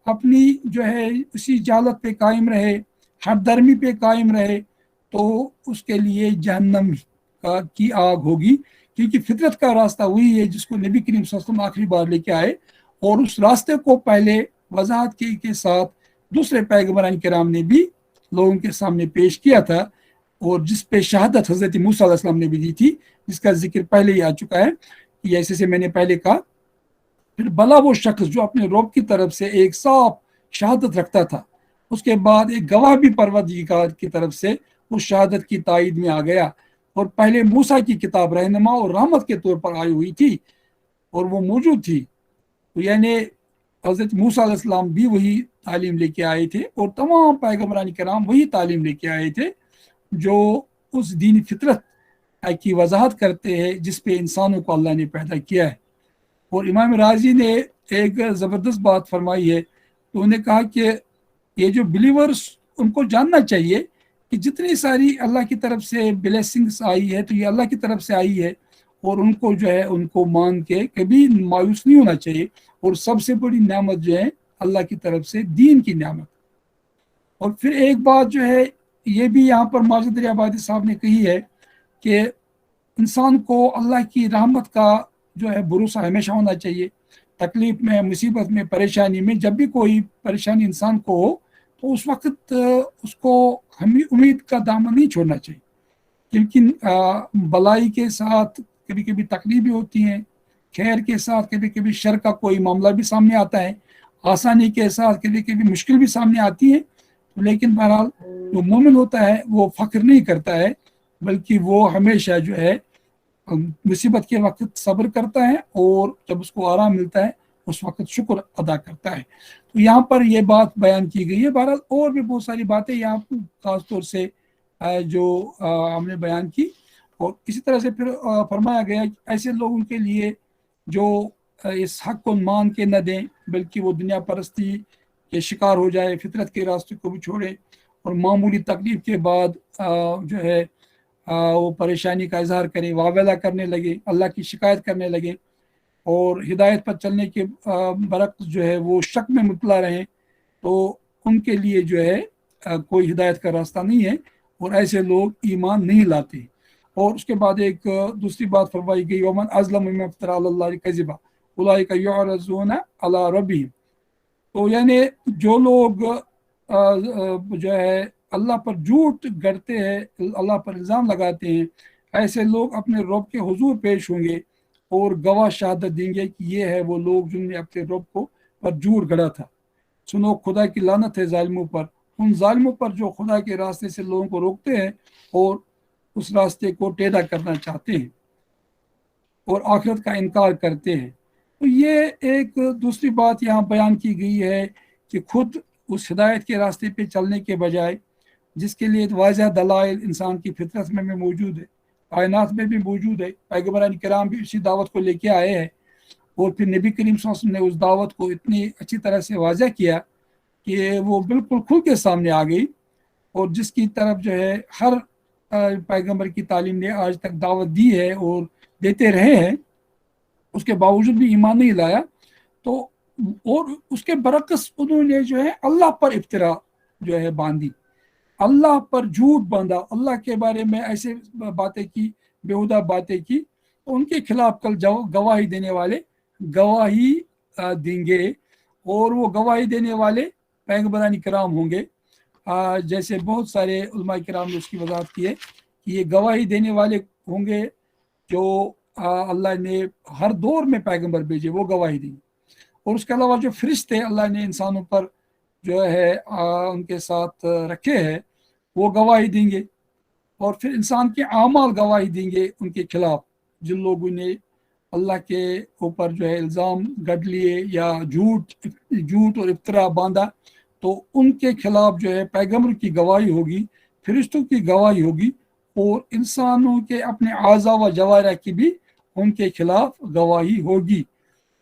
اپنی جو ہے اسی جہالت پہ قائم رہے، ہر درمی پہ قائم رہے، تو اس کے لیے جہنم کی آگ ہوگی، کیونکہ فطرت کا راستہ وہی ہے جس کو نبی کریم صلی اللہ علیہ وسلم آخری بار لے کے آئے، اور اس راستے کو پہلے وضاحت کے ساتھ دوسرے پیغمبران کرام نے بھی لوگوں کے سامنے پیش کیا تھا، اور جس پہ شہادت حضرت موسیٰ علیہ السلام نے بھی دی تھی، جس کا ذکر پہلے ہی آ چکا ہے، کہ ایسے سے میں نے پہلے کہا۔ پھر بھلا وہ شخص جو اپنے رب کی طرف سے ایک صاف شہادت رکھتا تھا، اس کے بعد ایک گواہ بھی پروردگار کی طرف سے اس شہادت کی تائید میں آ گیا، اور پہلے موسیٰ کی کتاب رہنما اور رحمت کے طور پر آئی ہوئی تھی اور وہ موجود تھی، تو یعنی حضرت موسیٰ علیہ السلام بھی وہی تعلیم لے کے آئے تھے، اور تمام پیغمبران کرام وہی تعلیم لے کے آئے تھے جو اس دین فطرت کی وضاحت کرتے ہیں جس پہ انسانوں کو اللہ نے پیدا کیا ہے۔ اور امام راضی نے ایک زبردست بات فرمائی ہے، تو انہوں نے کہا کہ یہ جو بلیورز ان کو جاننا چاہیے کہ جتنی ساری اللہ کی طرف سے بلیسنگس آئی ہے تو یہ اللہ کی طرف سے آئی ہے، اور ان کو جو ہے ان کو مان کے کبھی مایوس نہیں ہونا چاہیے، اور سب سے بڑی نعمت جو ہے اللہ کی طرف سے دین کی نعمت۔ اور پھر ایک بات جو ہے یہ بھی یہاں پر ماجد آبادی صاحب نے کہی ہے کہ انسان کو اللہ کی رحمت کا جو ہے بھروسہ ہمیشہ ہونا چاہیے، تکلیف میں، مصیبت میں، پریشانی میں، جب بھی کوئی پریشانی انسان کو ہو تو اس وقت اس کو ہمیں امید کا دامن نہیں چھوڑنا چاہیے، کیونکہ بلائی کے ساتھ کبھی کبھی تکلیفیں ہوتی ہیں، خیر کے ساتھ کبھی کبھی شر کا کوئی معاملہ بھی سامنے آتا ہے، آسانی کے ساتھ کبھی کبھی مشکل بھی سامنے آتی ہے، لیکن بہرحال جو مومن ہوتا ہے وہ فخر نہیں کرتا ہے، بلکہ وہ ہمیشہ جو ہے مصیبت کے وقت صبر کرتا ہے، اور جب اس کو آرام ملتا ہے اس وقت شکر ادا کرتا ہے۔ تو یہاں پر یہ بات بیان کی گئی ہے۔ بہرحال اور بھی بہت ساری باتیں یہاں خاص طور سے جو ہم نے بیان کی، اور اسی طرح سے پھر فرمایا گیا کہ ایسے لوگوں کے لیے جو اس حق کو مان کے نہ دیں، بلکہ وہ دنیا پرستی کے شکار ہو جائے، فطرت کے راستے کو بھی چھوڑیں، اور معمولی تکلیف کے بعد جو ہے وہ پریشانی کا اظہار کریں، واویلا کرنے لگے، اللہ کی شکایت کرنے لگے، اور ہدایت پر چلنے کے برعکس جو ہے وہ شک میں مبتلا رہیں، تو ان کے لیے جو ہے کوئی ہدایت کا راستہ نہیں ہے، اور ایسے لوگ ایمان نہیں لاتے۔ اور اس کے بعد ایک دوسری بات فرمائی گئی، ومن اظلم ممن افترى علی اللہ کذبا اولئک یعرضون علی ربہم، تو یعنی جو لوگ جو ہے اللہ پر جھوٹ گڑتے ہیں، اللہ پر الزام لگاتے ہیں، ایسے لوگ اپنے رب کے حضور پیش ہوں گے اور گواہ شہادت دیں گے کہ یہ ہے وہ لوگ جنہوں نے اپنے رب کو پر جھوٹ گڑا تھا۔ سنو خدا کی لعنت ہے ظالموں پر، ان ظالموں پر جو خدا کے راستے سے لوگوں کو روکتے ہیں اور اس راستے کو ٹیڑھا کرنا چاہتے ہیں اور آخرت کا انکار کرتے ہیں۔ تو یہ ایک دوسری بات یہاں بیان کی گئی ہے کہ خود اس ہدایت کے راستے پہ چلنے کے بجائے، جس کے لیے واضح دلائل انسان کی فطرت میں بھی موجود ہے، کائنات میں بھی موجود ہے، پیغمبران کرام بھی اسی دعوت کو لے کے آئے ہیں، اور پھر نبی کریم صلی اللہ علیہ وسلم نے اس دعوت کو اتنی اچھی طرح سے واضح کیا کہ وہ بالکل کھل کے سامنے آ گئی، اور جس کی طرف جو ہے ہر پیغمبر کی تعلیم نے آج تک دعوت دی ہے اور دیتے رہے ہیں، اس کے باوجود بھی ایمان نہیں لایا، تو اور اس کے برعکس انہوں نے جو ہے اللہ پر افترا جو ہے باندھی، اللہ پر جھوٹ باندھا، اللہ کے بارے میں ایسے باتیں کی، بیہودہ باتیں کی، تو ان کے خلاف کل گواہی دینے والے گواہی دیں گے، اور وہ گواہی دینے والے پیغمبران کرام ہوں گے، جیسے بہت سارے علماء کرام نے اس کی وضاحت کی ہے کہ یہ گواہی دینے والے ہوں گے جو اللہ نے ہر دور میں پیغمبر بھیجے، وہ گواہی دیں گے، اور اس کے علاوہ جو فرشتے اللہ نے انسانوں پر جو ہے ان کے ساتھ رکھے ہیں وہ گواہی دیں گے، اور پھر انسان کے اعمال گواہی دیں گے ان کے خلاف، جن لوگوں نے اللہ کے اوپر جو ہے الزام گڑ لیے یا جھوٹ اور افترا باندھا، تو ان کے خلاف جو ہے پیغمبر کی گواہی ہوگی، فرشتوں کی گواہی ہوگی، اور انسانوں کے اپنے اعضاء و جوارح کی بھی ان کے خلاف گواہی ہوگی۔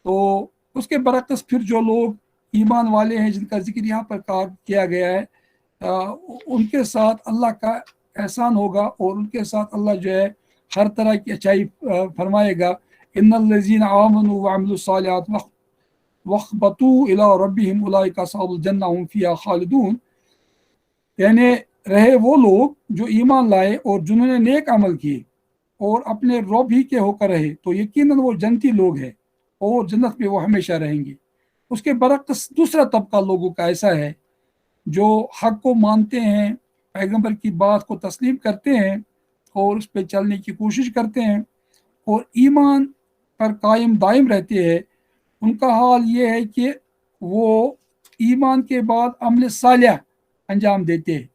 تو اس کے برعکس پھر جو لوگ ایمان والے ہیں جن کا ذکر یہاں پر کیا گیا ہے، ان کے ساتھ اللہ کا احسان ہوگا، اور ان کے ساتھ اللہ جو ہے ہر طرح کی اچھائی فرمائے گا۔ ان الذین آمنوا وعملوا الصالحات واخبتوا الی ربہم اولئک اصحاب الجنہ هم فیہا خالدون، یعنی رہے وہ لوگ جو ایمان لائے اور جنہوں نے نیک عمل کیے اور اپنے رب ہی کے ہو کر رہے تو یقیناً وہ جنتی لوگ ہیں اور جنت میں وہ ہمیشہ رہیں گے۔ اس کے برعکس دوسرا طبقہ لوگوں کا ایسا ہے جو حق کو مانتے ہیں، پیغمبر کی بات کو تسلیم کرتے ہیں اور اس پہ چلنے کی کوشش کرتے ہیں اور ایمان پر قائم دائم رہتے ہیں۔ ان کا حال یہ ہے کہ وہ ایمان کے بعد عمل صالح انجام دیتے ہیں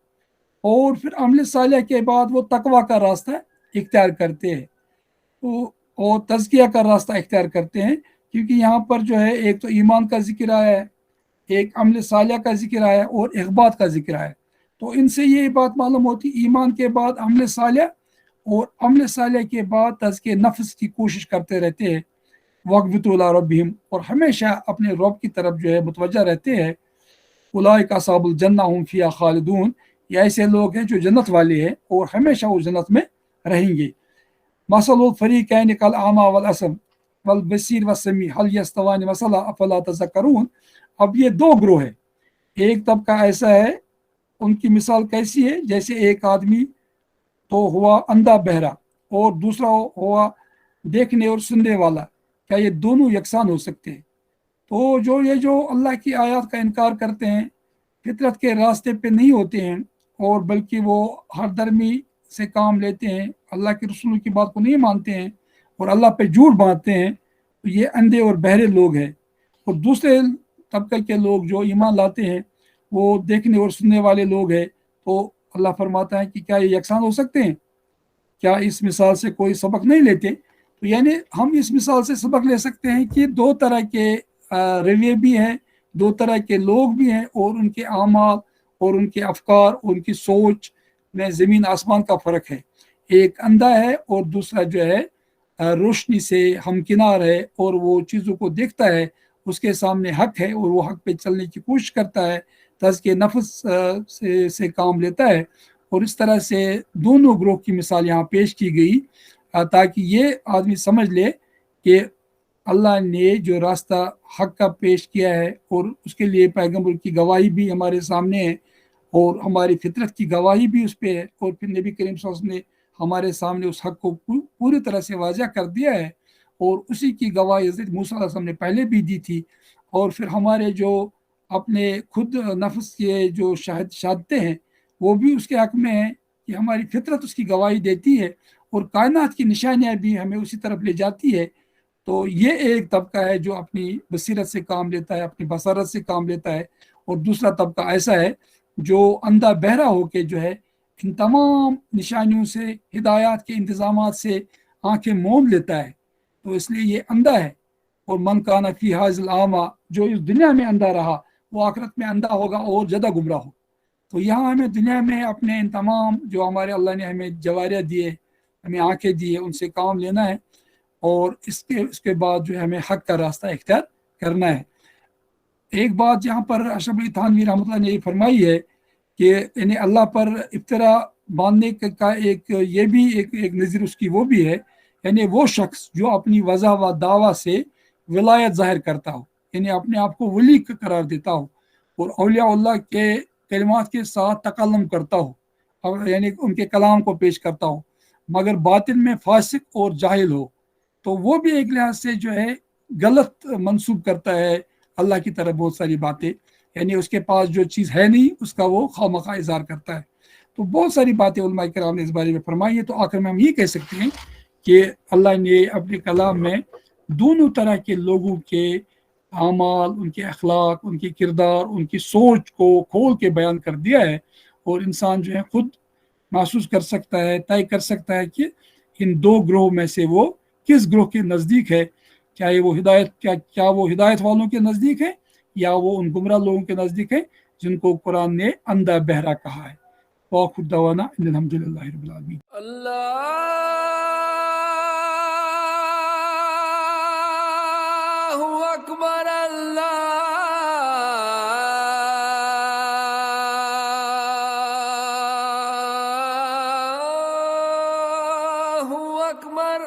اور پھر عمل صالح کے بعد وہ تقوی کا راستہ اختیار کرتے ہیں اور تزکیہ کا راستہ اختیار کرتے ہیں، کیونکہ یہاں پر جو ہے ایک تو ایمان کا ذکر آیا ہے، ایک عمل صالح کا ذکر آیا اور اخبات کا ذکر آیا۔ تو ان سے یہ بات معلوم ہوتی ایمان کے بعد عمل صالح اور عمل صالح کے بعد تزکیہ نفس کی کوشش کرتے رہتے ہیں، وقبۃ الی ربہم، اور ہمیشہ اپنے رب کی طرف جو ہے متوجہ رہتے ہیں۔ اولئک اصحاب الجنہ هم فیہا خالدون، یہ ایسے لوگ ہیں جو جنت والے ہیں اور ہمیشہ وہ جنت میں رہیں گے۔ مثل الفریقین کالاعمی والاصم والبصیر والسمیع هل یستویان مثلا افلا تذکرون۔ اب یہ دو گروہ ہے، ایک طبقہ ایسا ہے، ان کی مثال کیسی ہے؟ جیسے ایک آدمی تو ہوا اندھا بہرا اور دوسرا ہوا دیکھنے اور سننے والا، کیا یہ دونوں یکساں ہو سکتے ہیں؟ تو جو اللہ کی آیات کا انکار کرتے ہیں، فطرت کے راستے پہ نہیں ہوتے ہیں اور بلکہ وہ ہر درمی سے کام لیتے ہیں، اللہ کے رسول کی بات کو نہیں مانتے ہیں اور اللہ پہ جھوٹ باندھتے ہیں، تو یہ اندھے اور بہرے لوگ ہیں۔ اور دوسرے طبقے کے لوگ جو ایمان لاتے ہیں وہ دیکھنے اور سننے والے لوگ ہیں۔ تو اللہ فرماتا ہے کہ کیا یہ یکساں ہو سکتے ہیں؟ کیا اس مثال سے کوئی سبق نہیں لیتے؟ تو یعنی ہم اس مثال سے سبق لے سکتے ہیں کہ دو طرح کے رویے بھی ہیں، دو طرح کے لوگ بھی ہیں، اور ان کے اعمال اور ان کے افکار اور ان کی سوچ میں زمین آسمان کا فرق ہے۔ ایک اندھا ہے اور دوسرا جو ہے روشنی سے ہمکنار ہے اور وہ چیزوں کو دیکھتا ہے، اس کے سامنے حق ہے اور وہ حق پہ چلنے کی کوشش کرتا ہے، تزکیہ نفس سے کام لیتا ہے۔ اور اس طرح سے دونوں گروہ کی مثال یہاں پیش کی گئی تاکہ یہ آدمی سمجھ لے کہ اللہ نے جو راستہ حق کا پیش کیا ہے اور اس کے لیے پیغمبر کی گواہی بھی ہمارے سامنے ہے اور ہماری فطرت کی گواہی بھی اس پہ ہے، اور پھر نبی کریم صلی اللہ علیہ وسلم نے ہمارے سامنے اس حق کو پوری طرح سے واضح کر دیا ہے، اور اسی کی گواہی حضرت موسیٰ علیہ السلام نے پہلے بھی دی تھی۔ اور پھر ہمارے جو اپنے خود نفس کے جو شہادتیں ہیں وہ بھی اس کے حق میں ہیں کہ ہماری فطرت اس کی گواہی دیتی ہے، اور کائنات کی نشانیاں بھی ہمیں اسی طرف لے جاتی ہے۔ تو یہ ایک طبقہ ہے جو اپنی بصیرت سے کام لیتا ہے، اپنی بصارت سے کام لیتا ہے، اور دوسرا طبقہ ایسا ہے جو اندھا بہرا ہو کے جو ہے ان تمام نشانیوں سے، ہدایات کے انتظامات سے آنکھیں موند لیتا ہے، تو اس لیے یہ اندھا ہے۔ اور من کان فی ھذا الاعمی، جو اس دنیا میں اندھا رہا وہ آخرت میں اندھا ہوگا اور زیادہ گمراہ ہو۔ تو یہاں ہمیں دنیا میں اپنے ان تمام جو ہمارے اللہ نے ہمیں جواریہ دیے، ہمیں آنکھیں دیے، ان سے کام لینا ہے، اور اس کے بعد جو ہے ہمیں حق کا راستہ اختیار کرنا ہے۔ ایک بات یہاں پر اشرف علی تھانوی رحمۃ اللہ نے یہ فرمائی ہے کہ یعنی اللہ پر افطرا باندھنے کا یہ بھی ایک نظر اس کی وہ بھی ہے، یعنی وہ شخص جو اپنی وضع و دعویٰ سے ولایت ظاہر کرتا ہو، یعنی اپنے آپ کو ولی قرار دیتا ہو اور اولیاء اللہ کے کلمات کے ساتھ تکلم کرتا ہو، اور یعنی ان کے کلام کو پیش کرتا ہو، مگر باطن میں فاسق اور جاہل ہو، تو وہ بھی ایک لحاظ سے جو ہے غلط منسوب کرتا ہے اللہ کی طرف بہت ساری باتیں، یعنی اس کے پاس جو چیز ہے نہیں اس کا وہ خواہ اظہار کرتا ہے۔ تو بہت ساری باتیں علماء کرام نے اس بارے میں فرمائی ہے۔ تو آخر میں ہم یہ کہہ سکتے ہیں کہ اللہ نے اپنے کلام میں دونوں طرح کے لوگوں کے اعمال، ان کے اخلاق، ان کے کردار، ان کی سوچ کو کھول کے بیان کر دیا ہے، اور انسان جو ہے خود محسوس کر سکتا ہے، طے کر سکتا ہے کہ ان دو گروہ میں سے وہ کس گروہ کے نزدیک ہے، چاہے وہ کیا وہ ہدایت والوں کے نزدیک ہے یا وہ ان گمراہ لوگوں کے نزدیک ہے جن کو قرآن نے اندھا بہرا کہا ہے۔ وآخر دعوانا ان الحمد للہ رب العالمین۔ اللہ اکبر، اللہ اکبر۔